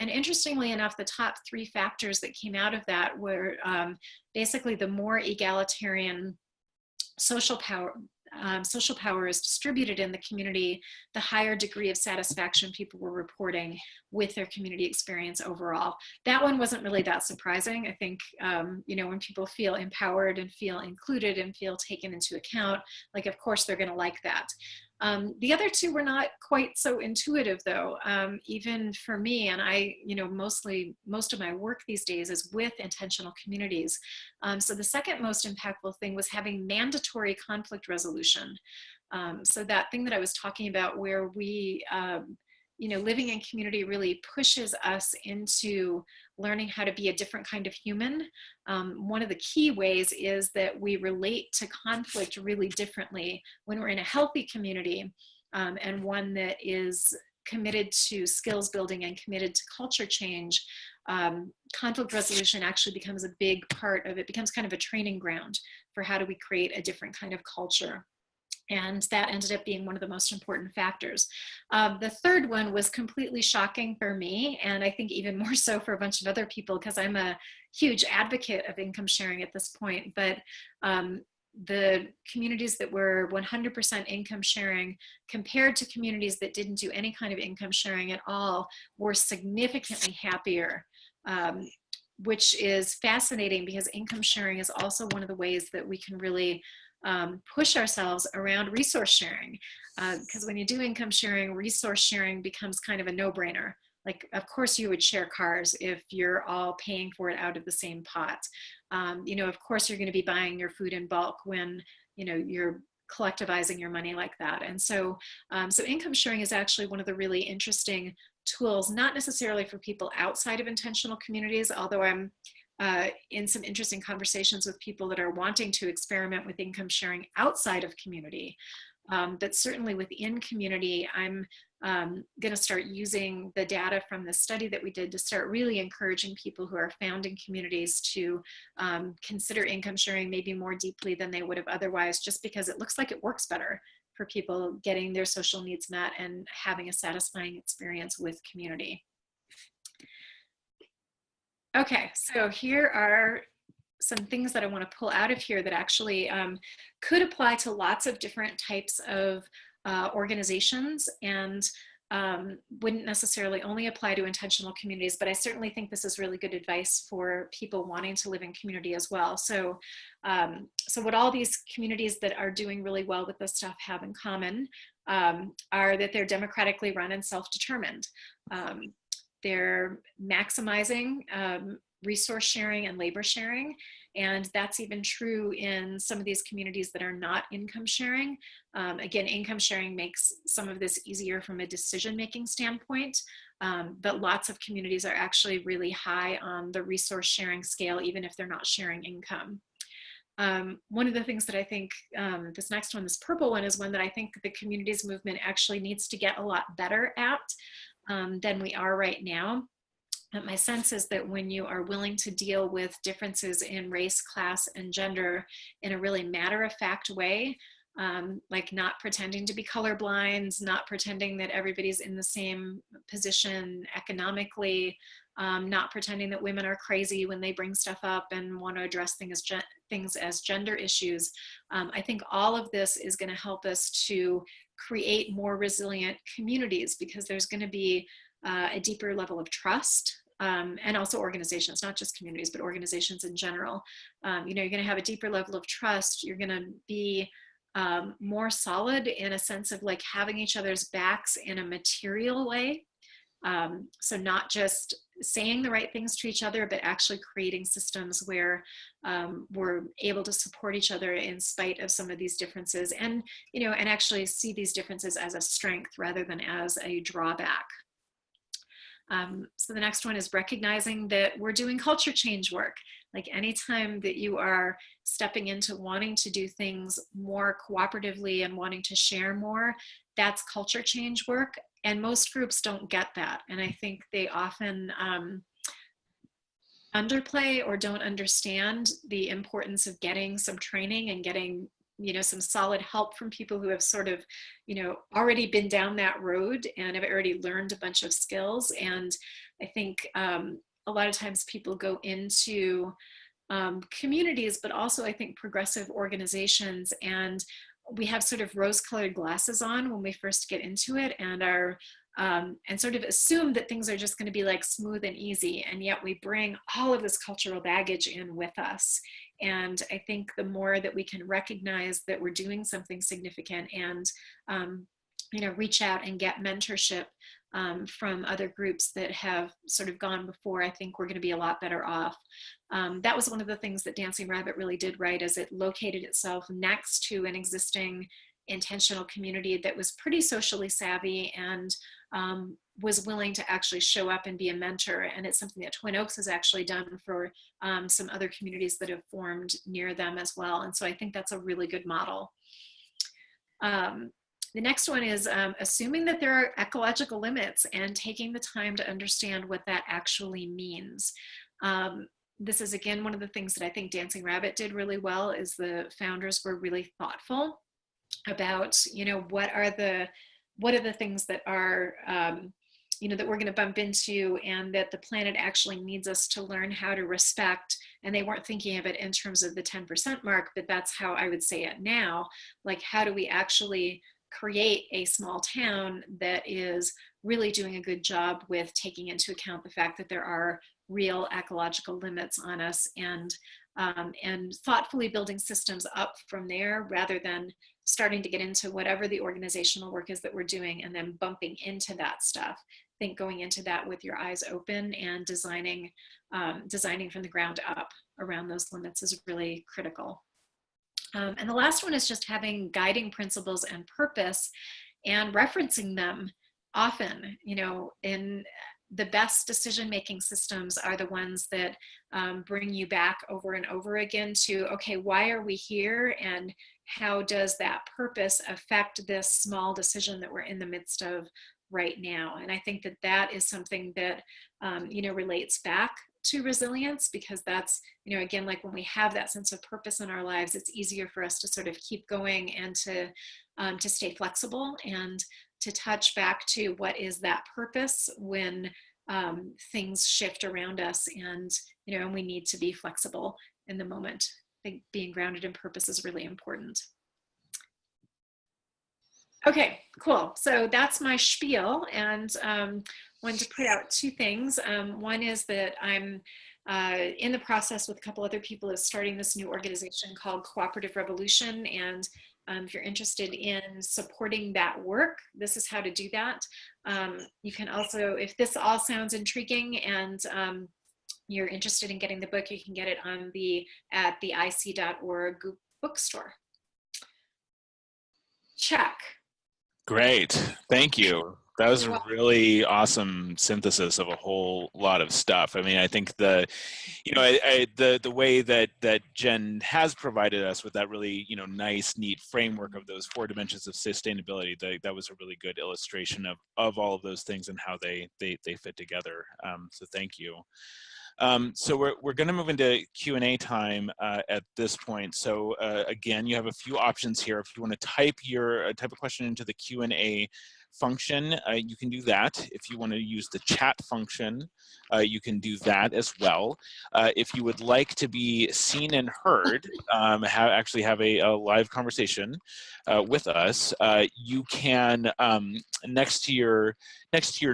interestingly enough, the top 3 factors that came out of that were basically the more egalitarian social power is distributed in the community, the higher degree of satisfaction people were reporting with their community experience overall. That one wasn't really that surprising. I think, you know, when people feel empowered and feel included and feel taken into account, like, of course, they're going to like that. The other 2 were not quite so intuitive, though, even for me. And I, you know, most of my work these days is with intentional communities. So the second most impactful thing was having mandatory conflict resolution. So that thing that I was talking about, where we living in community really pushes us into learning how to be a different kind of human. One of the key ways is that we relate to conflict really differently when we're in a healthy community, and one that is committed to skills building and committed to culture change. Conflict resolution actually becomes a big part of it, becomes kind of a training ground for how do we create a different kind of culture. And that ended up being one of the most important factors. The third one was completely shocking for me, and I think even more so for a bunch of other people, because I'm a huge advocate of income sharing at this point. But the communities that were 100% income sharing compared to communities that didn't do any kind of income sharing at all were significantly happier, which is fascinating because income sharing is also one of the ways that we can really push ourselves around resource sharing. Because when you do income sharing, resource sharing becomes kind of a no-brainer. Like, of course you would share cars if you're all paying for it out of the same pot. Of course you're going to be buying your food in bulk when, you're collectivizing your money like that. And so income sharing is actually one of the really interesting tools, not necessarily for people outside of intentional communities, although I'm in some interesting conversations with people that are wanting to experiment with income sharing outside of community. But certainly within community, I'm going to start using the data from this study that we did to start really encouraging people who are founding communities to consider income sharing maybe more deeply than they would have otherwise, just because it looks like it works better for people getting their social needs met and having a satisfying experience with community. Okay, so here are some things that I want to pull out of here that actually could apply to lots of different types of organizations, and wouldn't necessarily only apply to intentional communities, but I certainly think this is really good advice for people wanting to live in community as well. So what all these communities that are doing really well with this stuff have in common are that they're democratically run and self-determined. They're maximizing resource sharing and labor sharing. And that's even true in some of these communities that are not income sharing. Again, income sharing makes some of this easier from a decision-making standpoint, but lots of communities are actually really high on the resource sharing scale, even if they're not sharing income. One of the things that I think, this next one, this purple one, is one that I think the communities movement actually needs to get a lot better at than we are right now. My sense is that when you are willing to deal with differences in race, class, and gender in a really matter-of-fact way, like not pretending to be colorblind, not pretending that everybody's in the same position economically, not pretending that women are crazy when they bring stuff up and want to address things as gender issues. I think all of this is going to help us to create more resilient communities, because there's going to be a deeper level of trust, and also organizations, not just communities, but organizations in general. You're going to have a deeper level of trust. You're going to be more solid in a sense of like having each other's backs in a material way. So not just saying the right things to each other, but actually creating systems where we're able to support each other in spite of some of these differences, and and actually see these differences as a strength rather than as a drawback. So the next one is recognizing that we're doing culture change work. Like anytime that you are stepping into wanting to do things more cooperatively and wanting to share more, that's culture change work. And most groups don't get that. And I think they often underplay or don't understand the importance of getting some training and getting some solid help from people who have sort of, already been down that road and have already learned a bunch of skills. And I think a lot of times people go into communities, but also I think progressive organizations, and we have sort of rose-colored glasses on when we first get into it, and are and sort of assume that things are just going to be like smooth and easy, and yet we bring all of this cultural baggage in with us. And I think the more that we can recognize that we're doing something significant and reach out and get mentorship from other groups that have sort of gone before, I think we're going to be a lot better off. That was one of the things that Dancing Rabbit really did right, is it located itself next to an existing intentional community that was pretty socially savvy and was willing to actually show up and be a mentor. And it's something that Twin Oaks has actually done for some other communities that have formed near them as well. And so I think that's a really good model. The next one is assuming that there are ecological limits and taking the time to understand what that actually means. This is, again, one of the things that I think Dancing Rabbit did really well, is the founders were really thoughtful about, what are the things that are, that we're going to bump into and that the planet actually needs us to learn how to respect. And they weren't thinking of it in terms of the 10% mark, but that's how I would say it now. Like, how do we actually create a small town that is really doing a good job with taking into account the fact that there are real ecological limits on us, and thoughtfully building systems up from there, rather than starting to get into whatever the organizational work is that we're doing and then bumping into that stuff. I think going into that with your eyes open and designing from the ground up around those limits is really critical. And the last one is just having guiding principles and purpose and referencing them often. In the best decision-making systems are the ones that bring you back over and over again to, okay, why are we here? And how does that purpose affect this small decision that we're in the midst of right now? And I think that that is something that, relates back to resilience, because that's, again, like when we have that sense of purpose in our lives, it's easier for us to sort of keep going and to stay flexible and to touch back to what is that purpose when things shift around us, and and we need to be flexible in the moment. I think being grounded in purpose is really important. Okay, cool. So that's my spiel, and wanted to put out two things. One is that I'm in the process with a couple other people of starting this new organization called Cooperative Revolution, and if you're interested in supporting that work, this is how to do that. You can also, if this all sounds intriguing and you're interested in getting the book, you can get it on at the ic.org bookstore. Check. Great, thank you. That was a really awesome synthesis of a whole lot of stuff. I mean, I think the way that Jen has provided us with that really, nice, neat framework of those 4 dimensions of sustainability, that was a really good illustration of all of those things and how they fit together. So thank you. So we're going to move into Q&A time at this point. So again, you have a few options here. If you want to type a question into the Q&A function, you can do that. If you want to use the chat function, you can do that as well. If you would like to be seen and heard, actually have a live conversation with us, you can next to your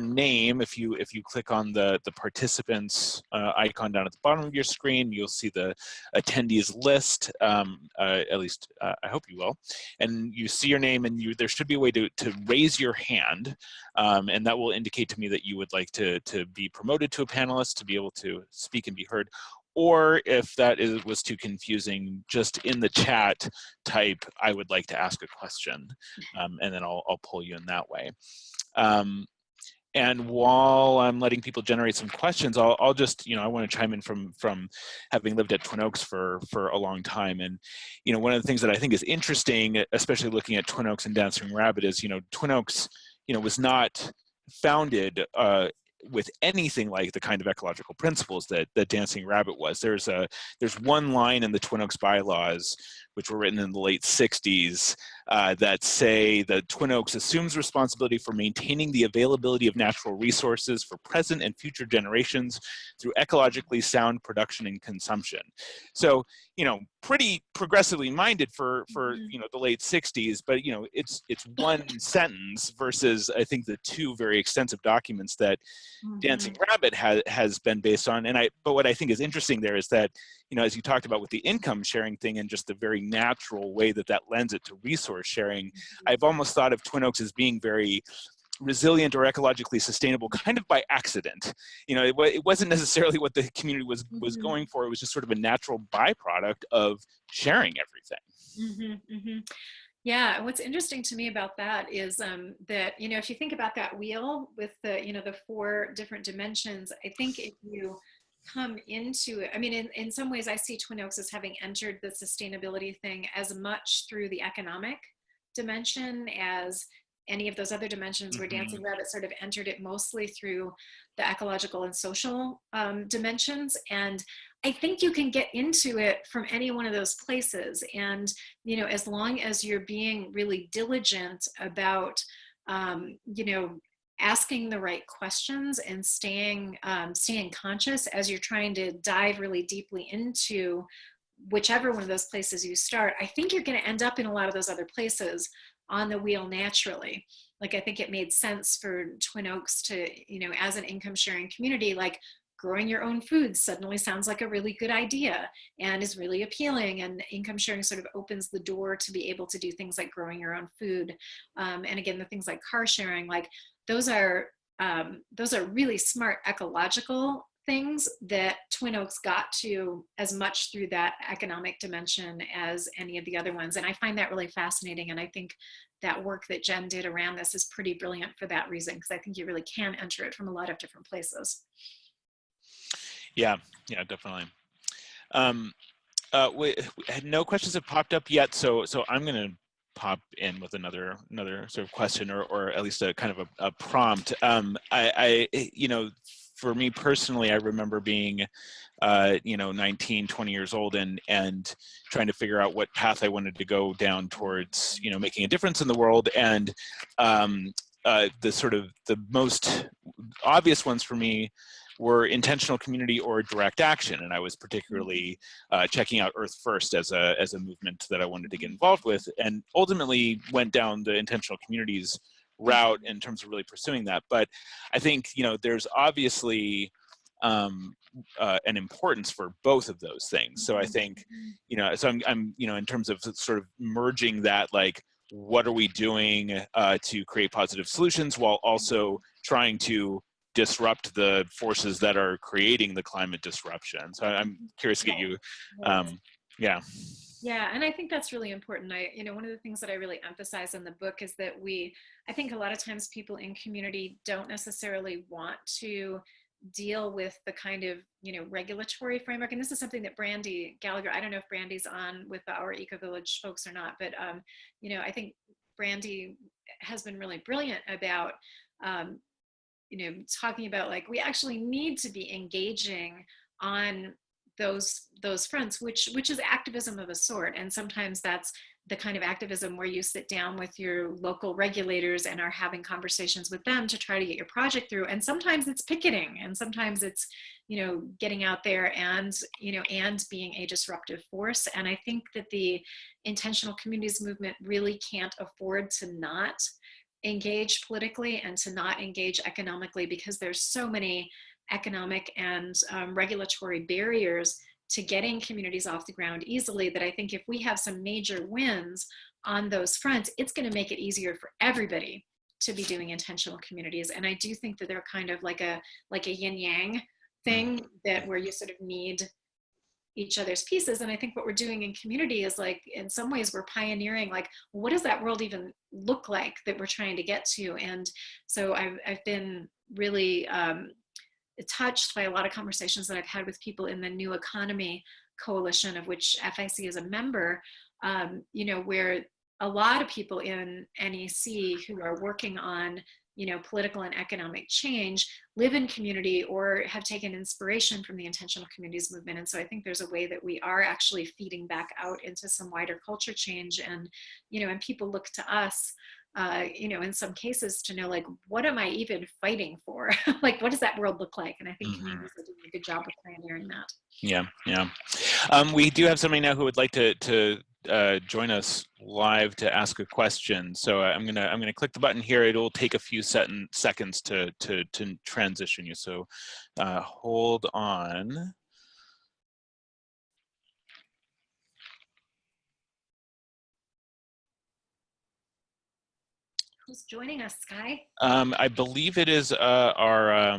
name, if you click on the participants icon down at the bottom of your screen, you'll see the attendees list. At least I hope you will. And you see your name, and there should be a way to raise your hand, and that will indicate to me that you would like to be promoted to a panelist, to be able to speak and be heard. Or if that was too confusing, just in the chat type, I would like to ask a question, and then I'll pull you in that way. And while I'm letting people generate some questions, I'll just, I want to chime in from having lived at Twin Oaks for a long time. And, one of the things that I think is interesting, especially looking at Twin Oaks and Dancing Rabbit, is, Twin Oaks, was not founded with anything like the kind of ecological principles that Dancing Rabbit was. There's one line in the Twin Oaks bylaws, which were written in the late 60s, that say that Twin Oaks assumes responsibility for maintaining the availability of natural resources for present and future generations through ecologically sound production and consumption. So, pretty progressively minded for the late 60s, but it's one sentence versus, I think, the 2 very extensive documents that Dancing Rabbit has been based on. But what I think is interesting there is that, as you talked about with the income sharing thing and just the very natural way that lends it to resource sharing, I've almost thought of Twin Oaks as being very resilient or ecologically sustainable kind of by accident. It wasn't necessarily what the community was going for. It was just sort of a natural byproduct of sharing everything. Yeah, and what's interesting to me about that is that, if you think about that wheel with the four different dimensions, I think if you come into it, I mean, in some ways, I see Twin Oaks as having entered the sustainability thing as much through the economic dimension as any of those other dimensions where Mm-hmm. Dancing Rabbit sort of entered it mostly through the ecological and social dimensions. And I think you can get into it from any one of those places. And, as long as you're being really diligent about, asking the right questions and staying conscious as you're trying to dive really deeply into whichever one of those places you start, I think you're going to end up in a lot of those other places on the wheel naturally. Like, I think it made sense for Twin Oaks to, as an income sharing community, like growing your own food suddenly sounds like a really good idea and is really appealing. And income sharing sort of opens the door to be able to do things like growing your own food. And again, the things like car sharing, like those are really smart ecological things that Twin Oaks got to as much through that economic dimension as any of the other ones. And I find that really fascinating. And I think that work that Jen did around this is pretty brilliant for that reason, because I think you really can enter it from a lot of different places. Yeah, yeah, definitely. We had no questions have popped up yet, so I'm going to pop in with another sort of question, or at least a kind of a prompt. For me personally, I remember being 19, 20 years old and trying to figure out what path I wanted to go down towards, making a difference in the world. And the most obvious ones for me were intentional community or direct action. And I was particularly checking out Earth First as a movement that I wanted to get involved with, and ultimately went down the intentional communities route in terms of really pursuing that. But I think, there's obviously an importance for both of those things. So I think, so I'm in terms of sort of merging that, like, what are we doing to create positive solutions while also trying to disrupt the forces that are creating the climate disruption. So I'm curious to get you, yeah. Yeah, and I think that's really important. One of the things that I really emphasize in the book is that I think a lot of times people in community don't necessarily want to deal with the kind of, regulatory framework. And this is something that Brandy Gallagher, I don't know if Brandy's on with our Eco Village folks or not, but, I think Brandy has been really brilliant about, talking about, like, we actually need to be engaging on those fronts, which is activism of a sort. And sometimes that's the kind of activism where you sit down with your local regulators and are having conversations with them to try to get your project through. And sometimes it's picketing, and sometimes it's, getting out there and, and being a disruptive force. And I think that the intentional communities movement really can't afford to not engage politically and to not engage economically, because there's so many economic and regulatory barriers to getting communities off the ground easily, that I think if we have some major wins on those fronts, it's going to make it easier for everybody to be doing intentional communities. And I do think that they're kind of like a yin yang thing, that where you sort of need each other's pieces. And I think what we're doing in community is, like, in some ways we're pioneering, like, what does that world even look like that we're trying to get to? And so I've been really touched by a lot of conversations that I've had with people in the New Economy Coalition, of which FIC is a member, where a lot of people in NEC who are working on, political and economic change live in community or have taken inspiration from the intentional communities movement. And so I think there's a way that we are actually feeding back out into some wider culture change. And, and people look to us, in some cases, to know, like, what am I even fighting for? Like, what does that world look like? And I think communities are doing a good job of pioneering that. Yeah, yeah. We do have somebody now who would like to join us live to ask a question. So I'm gonna click the button here. It'll take a few seconds to transition you. So hold on. Who's joining us, Sky? I believe it is our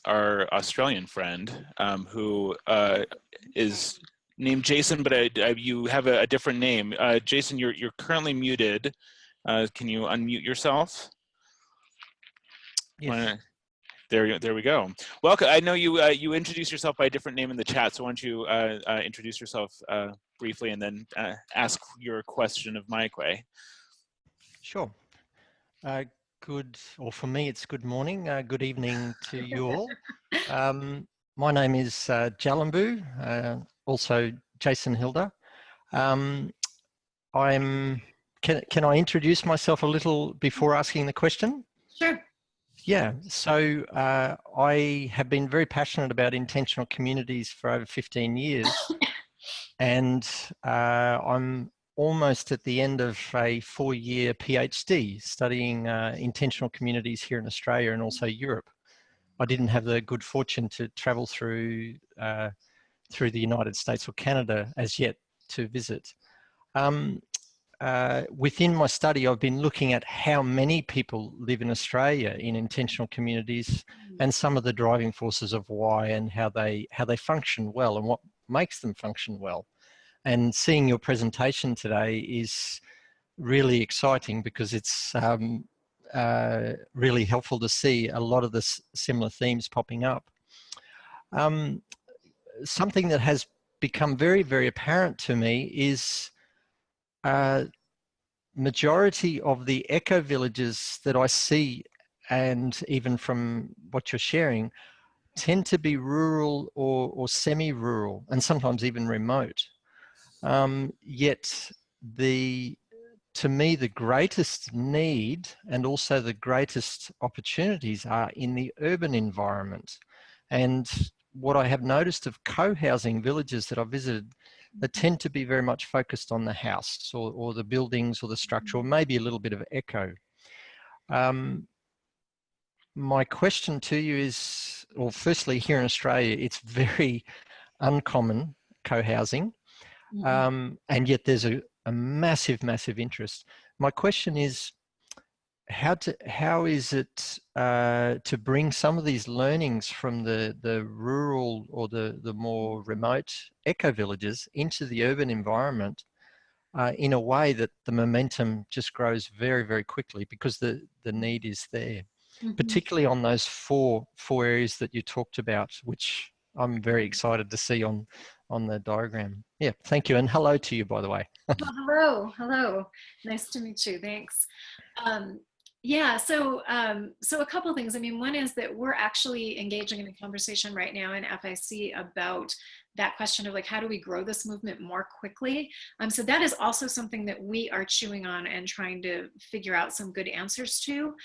Australian friend who is named Jason, but you have a different name. Jason, you're currently muted. Can you unmute yourself? Yes. There we go. Welcome. I know you you introduced yourself by a different name in the chat, so why don't you introduce yourself briefly and then ask your question of Mike Way. Sure. For me, it's good morning. Good evening to you all. My name is Jalambu, also Jason Hilder. Can I introduce myself a little before asking the question? Sure. Yeah, so I have been very passionate about intentional communities for over 15 years, and I'm almost at the end of a 4-year PhD studying intentional communities here in Australia and also Europe. I didn't have the good fortune to travel through the United States or Canada as yet to visit. Within my study, I've been looking at how many people live in Australia in intentional communities and some of the driving forces of why and how they function well and what makes them function well. And seeing your presentation today is really exciting because it's really helpful to see a lot of the similar themes popping up. Something that has become very, very apparent to me is majority of the eco villages that I see, and even from what you're sharing, tend to be rural or semi-rural and sometimes even remote. Yet to me, the greatest need and also the greatest opportunities are in the urban environment. And what I have noticed of co-housing villages that I've visited, they tend to be very much focused on the house or the buildings or the structure, or maybe a little bit of echo. My question to you is, well, firstly, here in Australia, it's very uncommon co-housing, and yet there's a massive, massive interest. My question is, how is it to bring some of these learnings from the rural or the more remote eco villages into the urban environment in a way that the momentum just grows very, very quickly because the need is there, particularly on those four areas that you talked about, which I'm very excited to see on the diagram. Yeah, thank you, and hello to you, by the way. Well, hello. Nice to meet you. Thanks. Yeah, so a couple of things. I mean, one is that we're actually engaging in a conversation right now in FIC about that question of like, how do we grow this movement more quickly? So that is also something that we are chewing on and trying to figure out some good answers to.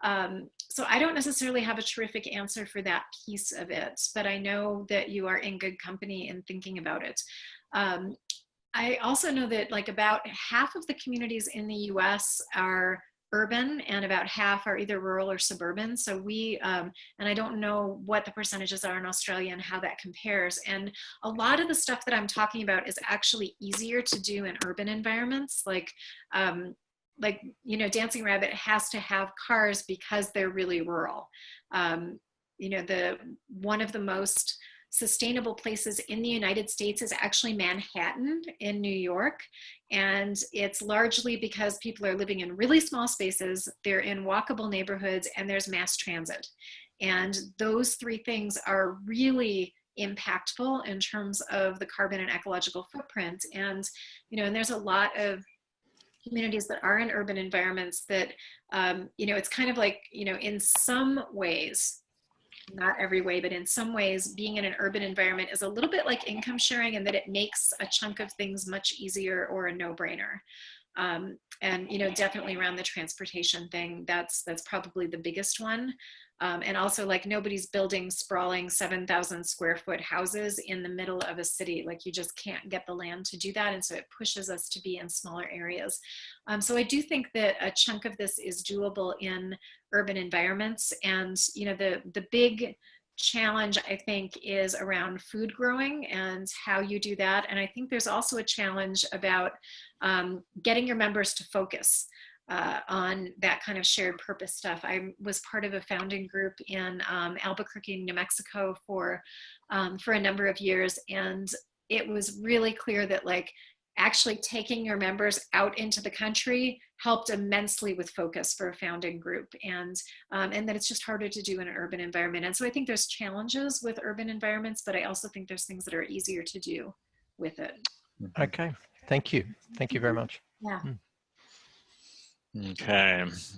So I don't necessarily have a terrific answer for that piece of it, but I know that you are in good company in thinking about it. I also know that like about half of the communities in the US are urban and about half are either rural or suburban. So we, and I don't know what the percentages are in Australia and how that compares. And a lot of the stuff that I'm talking about is actually easier to do in urban environments. Like, you know, Dancing Rabbit has to have cars because they're really rural. You know, one of the most sustainable places in the United States is actually Manhattan in New York. And it's largely because people are living in really small spaces, they're in walkable neighborhoods, and there's mass transit. And those three things are really impactful in terms of the carbon and ecological footprint. And, you know, and there's a lot of communities that are in urban environments that, you know, it's kind of like, you know, in some ways, not every way, but in some ways, being in an urban environment is a little bit like income sharing in that it makes a chunk of things much easier or a no-brainer. And, you know, definitely around the transportation thing, that's probably the biggest one. And also, like, nobody's building sprawling 7,000 square foot houses in the middle of a city. Like, you just can't get the land to do that. And so it pushes us to be in smaller areas. So I do think that a chunk of this is doable in urban environments. And, you know, the big challenge, I think, is around food growing and how you do that. And I think there's also a challenge about getting your members to focus on that kind of shared purpose stuff. I was part of a founding group in Albuquerque, New Mexico for a number of years, and it was really clear that like actually taking your members out into the country helped immensely with focus for a founding group, and that it's just harder to do in an urban environment. And so I think there's challenges with urban environments, but I also think there's things that are easier to do with it. Okay, thank you. Thank you very much. Yeah. Okay. Let's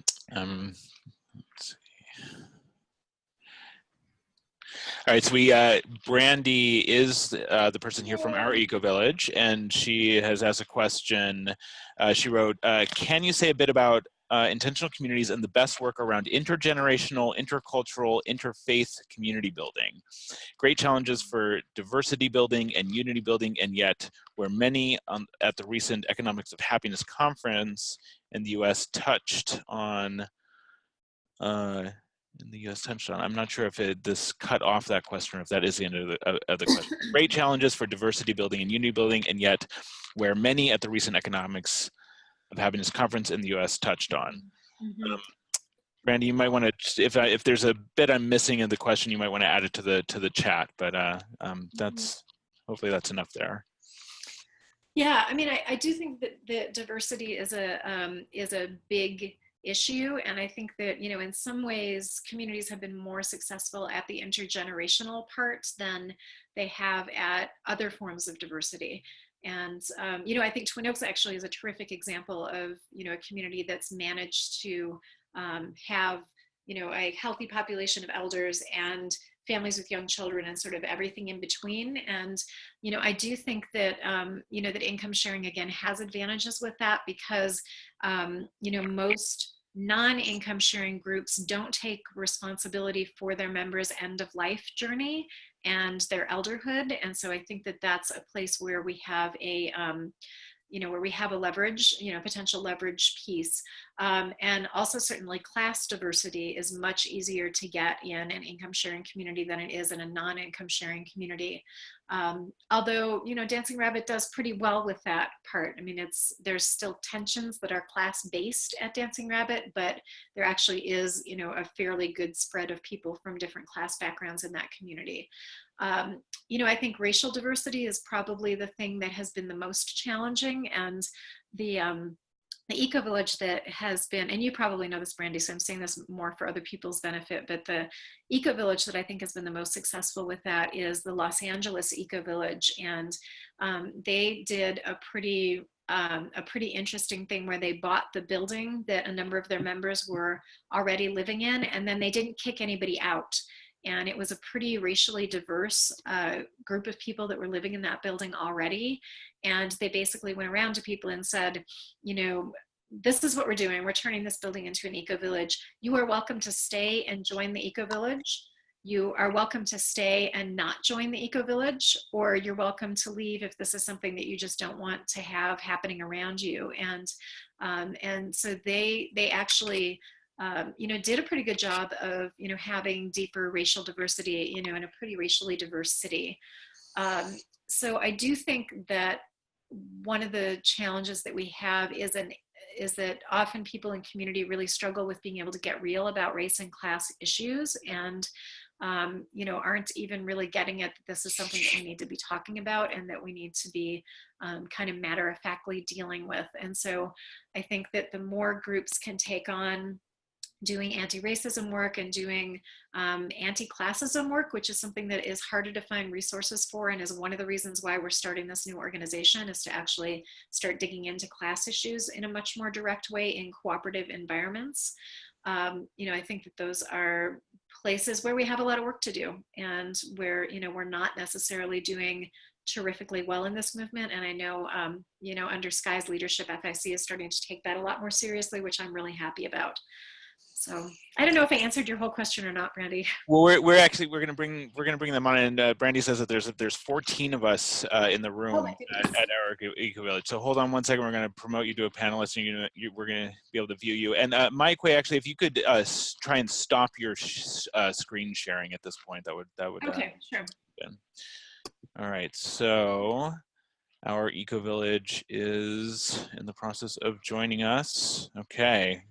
see. All right, so Brandy is the person here from our eco-village, and she has asked a question. She wrote, can you say a bit about intentional communities and the best work around intergenerational, intercultural, interfaith community building? Great challenges for diversity building and unity building, and yet where many at the recent Economics of Happiness conference in the US touched on, I'm not sure if this cut off that question or if that is the end of the question. Great challenges for diversity building and unity building, and yet where many at the recent Economics of Happiness conference in the US touched on. Brandy, you might want to, if there's a bit I'm missing in the question, you might want to add it to the chat, but hopefully that's enough there. Yeah, I mean, I do think that diversity is a big issue, and I think that, you know, in some ways communities have been more successful at the intergenerational part than they have at other forms of diversity. And you know, I think Twin Oaks actually is a terrific example of, you know, a community that's managed to have, you know, a healthy population of elders and families with young children and sort of everything in between. And, you know, I do think that, you know, that income sharing again has advantages with that, because, you know, most non-income sharing groups don't take responsibility for their members' end of life journey and their elderhood. And so I think that that's a place where we have a, you know, where we have a leverage, you know, potential leverage piece. And also certainly class diversity is much easier to get in an income sharing community than it is in a non-income sharing community. Although, you know, Dancing Rabbit does pretty well with that part. I mean, there's still tensions that are class based at Dancing Rabbit, but there actually is, you know, a fairly good spread of people from different class backgrounds in that community. You know, I think racial diversity is probably the thing that has been the most challenging, and the eco-village that has been, and you probably know this, Brandy, so I'm saying this more for other people's benefit, but the eco-village that I think has been the most successful with that is the Los Angeles eco-village. And they did a pretty interesting thing where they bought the building that a number of their members were already living in, and then they didn't kick anybody out. And it was a pretty racially diverse group of people that were living in that building already. And they basically went around to people and said, you know, this is what we're doing. We're turning this building into an eco-village. You are welcome to stay and join the eco-village. You are welcome to stay and not join the eco-village, or you're welcome to leave if this is something that you just don't want to have happening around you. And so they actually, you know, did a pretty good job of, you know, having deeper racial diversity, you know, in a pretty racially diverse city. So I do think that one of the challenges that we have is that often people in community really struggle with being able to get real about race and class issues, and you know, aren't even really getting it that this is something that we need to be talking about and that we need to be kind of matter-of-factly dealing with. And so I think that the more groups can take on doing anti-racism work and doing anti-classism work, which is something that is harder to find resources for, and is one of the reasons why we're starting this new organization, is to actually start digging into class issues in a much more direct way in cooperative environments. You know, I think that those are places where we have a lot of work to do, and where, you know, we're not necessarily doing terrifically well in this movement. And I know, you know, under Sky's leadership, FIC is starting to take that a lot more seriously, which I'm really happy about. So I don't know if I answered your whole question or not, Brandy. Well, we're gonna bring them on, and Brandy says that there's 14 of us in the room at our eco-village. So hold on one second. We're gonna promote you to a panelist, and we're gonna be able to view you. And Mike, actually, if you could try and stop your screen sharing at this point, that would okay, sure. All right, so our eco-village is in the process of joining us. Okay,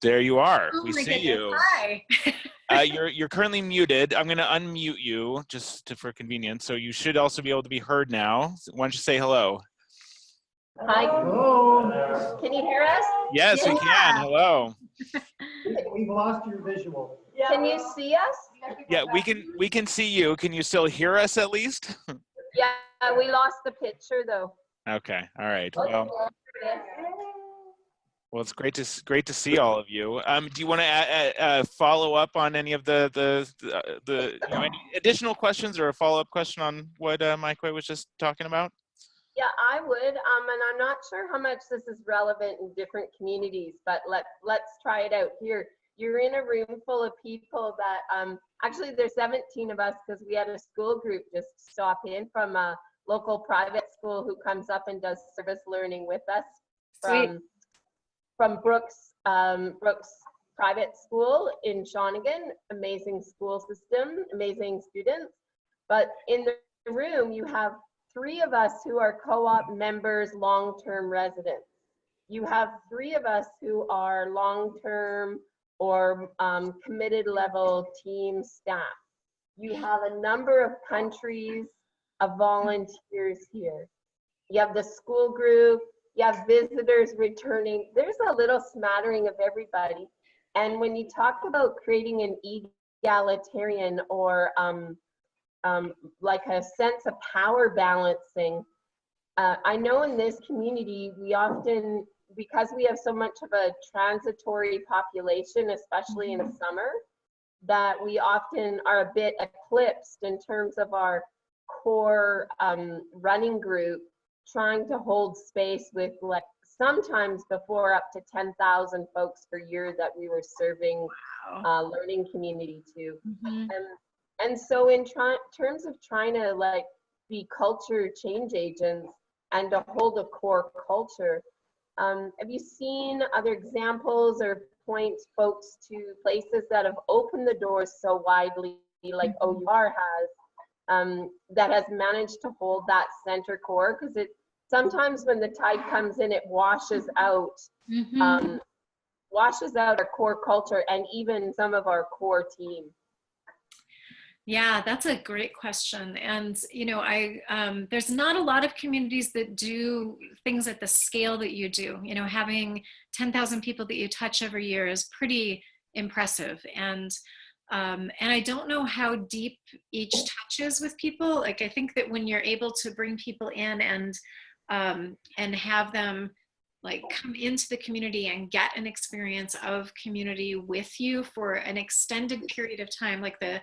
There you are. Oh We my see goodness. you. Hi. You're currently muted. I'm going to unmute you for convenience. So you should also be able to be heard now. Why don't you say hello? Hi. Hello. Can you hear us? Yes, we can. Hello. We've lost your visual. Can you see us? Yeah, we can see you. Can you still hear us at least? Yeah, we lost the picture though. Okay. All right. Well, it's great to see all of you. Do you want to follow up on any of the any additional questions or a follow-up question on what Mike was just talking about? Yeah, I would. And I'm not sure how much this is relevant in different communities, but let's try it out here. You're in a room full of people that actually there's 17 of us because we had a school group just stop in from a local private school who comes up and does service learning with us from Brooks Private School in Shawnigan. Amazing school system, amazing students. But in the room, you have 3 of us who are co-op members, long-term residents. You have 3 of us who are long-term or committed level team staff. You have a number of countries of volunteers here. You have the school group, you have visitors returning. There's a little smattering of everybody. And when you talk about creating an egalitarian or like a sense of power balancing, I know in this community, we often, because we have so much of a transitory population, especially in summer, that we often are a bit eclipsed in terms of our core running group, trying to hold space with like sometimes before up to 10,000 folks per year that we were serving learning community to. And so in terms of trying to like be culture change agents and to hold a core culture, have you seen other examples or point folks to places that have opened the doors so widely, like OUR has, that has managed to hold that center core? Because it sometimes when the tide comes in, it washes out our core culture and even some of our core team. Yeah, that's a great question. And, you know, there's not a lot of communities that do things at the scale that you do. You know, having 10,000 people that you touch every year is pretty impressive. And I don't know how deep each touches with people. Like, I think that when you're able to bring people in and have them like come into the community and get an experience of community with you for an extended period of time, like the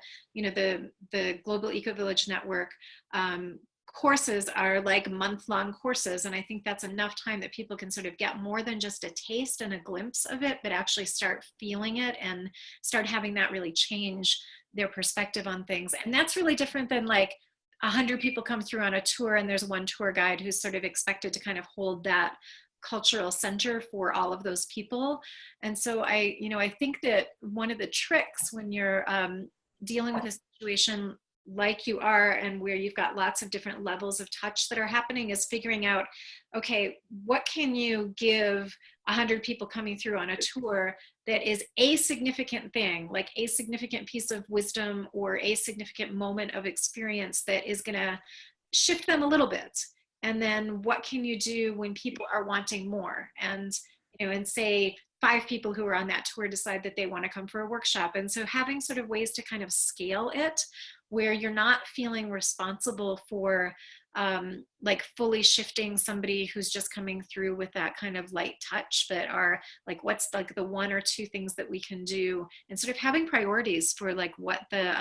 Global Eco Village Network courses are like month-long courses. And I think that's enough time that people can sort of get more than just a taste and a glimpse of it, but actually start feeling it and start having that really change their perspective on things. And that's really different than like 100 people come through on a tour and there's one tour guide who's sort of expected to kind of hold that cultural center for all of those people. And so I think that one of the tricks when you're dealing with a situation like you are and where you've got lots of different levels of touch that are happening is figuring out, okay, what can you give 100 people coming through on a tour that is a significant thing, like a significant piece of wisdom or a significant moment of experience that is going to shift them a little bit. And then what can you do when people are wanting more? And, you know, and say 5 people who are on that tour decide that they want to come for a workshop. And so having sort of ways to kind of scale it where you're not feeling responsible for like fully shifting somebody who's just coming through with that kind of light touch, but are like, what's like the 1 or 2 things that we can do, and sort of having priorities for like what the,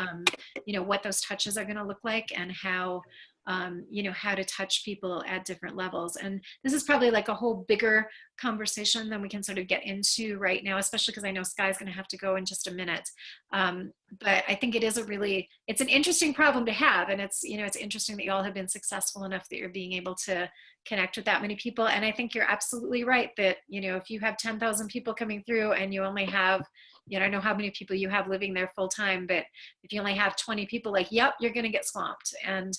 what those touches are going to look like and how, how to touch people at different levels. And this is probably like a whole bigger conversation than we can sort of get into right now, especially because I know Skye's going to have to go in just a minute. But I think it's an interesting problem to have. And it's interesting that you all have been successful enough that you're being able to connect with that many people. And I think you're absolutely right that, if you have 10,000 people coming through and you only have, I don't know how many people you have living there full time, but if you only have 20 people, like, yep, you're going to get swamped. And,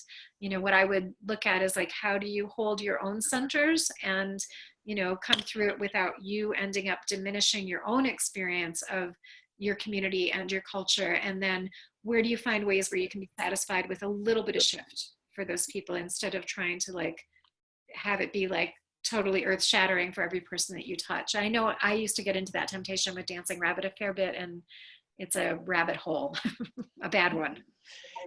what I would look at is like, how do you hold your own centers and you know, come through it without you ending up diminishing your own experience of your community and your culture? And then where do you find ways where you can be satisfied with a little bit of shift for those people, instead of trying to like have it be like totally earth shattering for every person that you touch? I know I used to get into that temptation with Dancing Rabbit a fair bit, and it's a rabbit hole, a bad one.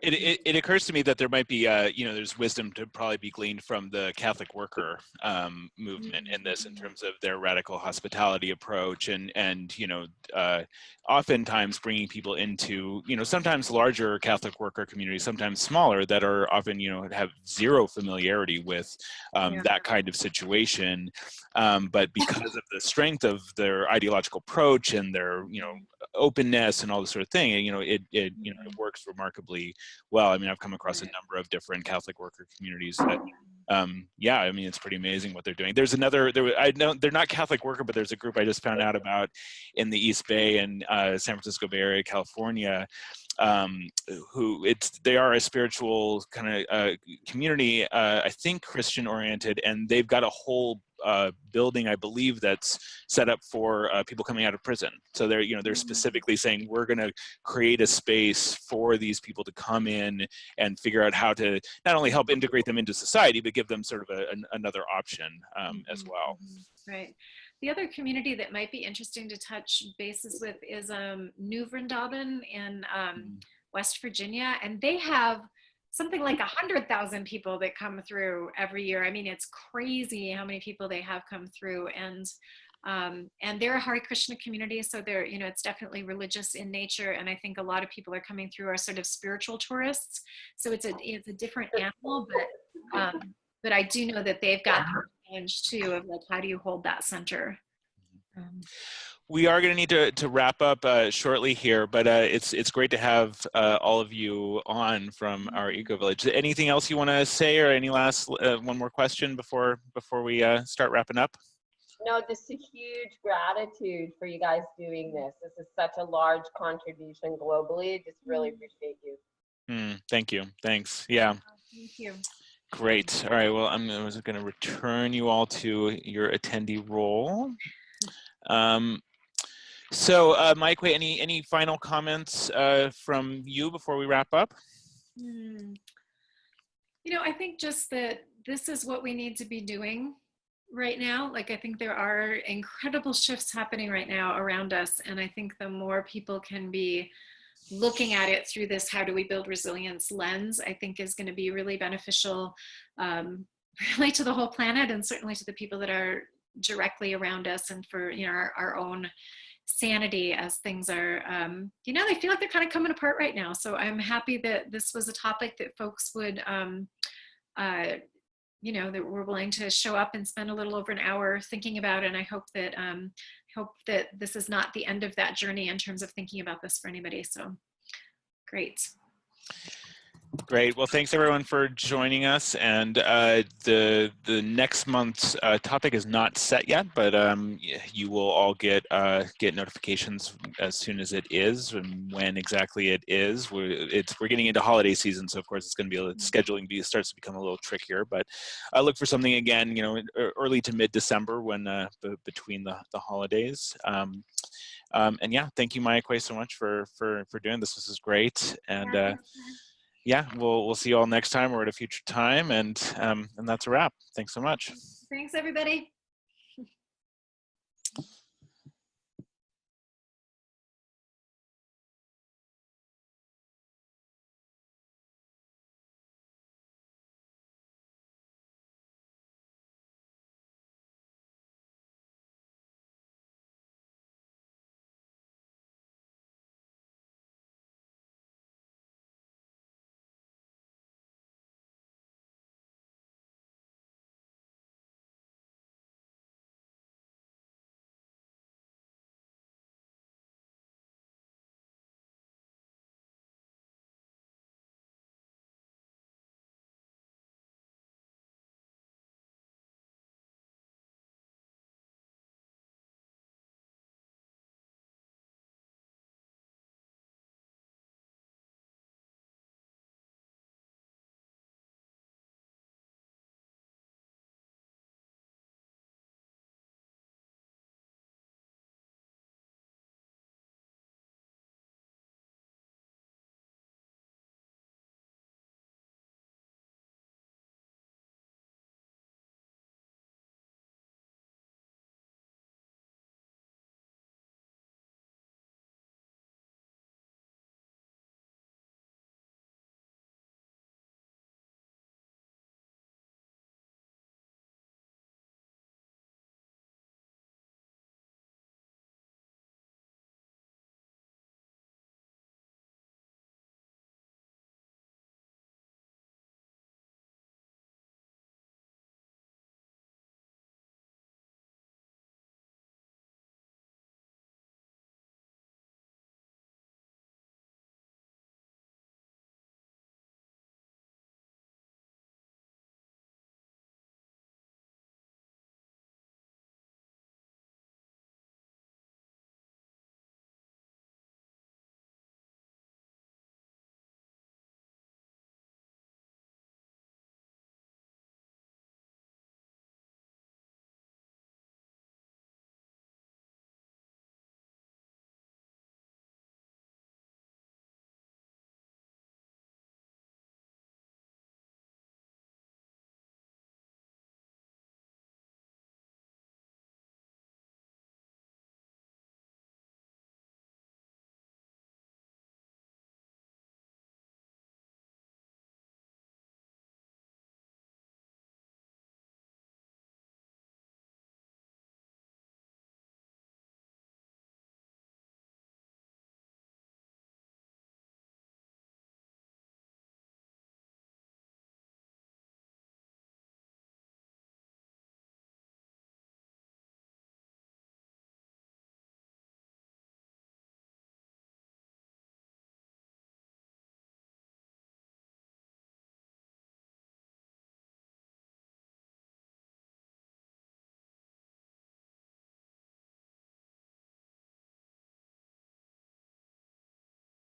It occurs to me that there might be, you know, there's wisdom to probably be gleaned from the Catholic worker movement in this, in terms of their radical hospitality approach, and you know, oftentimes bringing people into, you know, sometimes larger Catholic worker communities, sometimes smaller, that are often, you know, have zero familiarity with that kind of situation, but because of the strength of their ideological approach and their, you know, openness and all this sort of thing, you know, it you know, it works remarkably well. I mean, I've come across a number of different Catholic worker communities that, yeah, I mean, it's pretty amazing what they're doing. There's another, I know they're not Catholic worker, but there's a group I just found out about in the East Bay and San Francisco Bay Area, California, who they are a spiritual kind of community, I think Christian oriented, and they've got a whole building, I believe, that's set up for people coming out of prison. So they're, you know, they're specifically saying, we're going to create a space for these people to come in and figure out how to not only help integrate them into society, but give them sort of another option as well. Right. The other community that might be interesting to touch bases with is New Vrindavan in West Virginia, and they have something like 100,000 people that come through every year. I mean, it's crazy how many people they have come through, and they're a Hare Krishna community, so they're, you know, it's definitely religious in nature, and I think a lot of people are coming through are sort of spiritual tourists. So it's a different animal, but I do know that they've got the challenge too of like, how do you hold that center? We are going to need to wrap up shortly here, but it's great to have all of you on from our Eco Village. Anything else you want to say, or any last one more question before we start wrapping up? No, just a huge gratitude for you guys doing this. This is such a large contribution globally. Just really appreciate you. Thank you. Thanks. Yeah. Thank you. Great. All right. Well, I'm going to return you all to your attendee role. So, Mike, any final comments from you before we wrap up? You know, I think just that this is what we need to be doing right now. Like, I think there are incredible shifts happening right now around us, and I think the more people can be looking at it through this "how do we build resilience" lens, I think is going to be really beneficial, really to the whole planet, and certainly to the people that are directly around us, and for, you know, our own sanity as things are, you know, they feel like they're kind of coming apart right now. So I'm happy that this was a topic that folks would, you know, that we're willing to show up and spend a little over an hour thinking about. And I hope that this is not the end of that journey in terms of thinking about this for anybody. So great. Great. Well, thanks everyone for joining us. And the next month's topic is not set yet, but you will all get notifications as soon as it is, and when exactly it is. We're getting into holiday season, so of course it's going to be scheduling starts to become a little trickier. But I look for something again, you know, early to mid-December, when between the holidays. And yeah, thank you, Maya, so much for doing this. This is great. And yeah, we'll see you all next time or at a future time, and that's a wrap. Thanks so much. Thanks, everybody.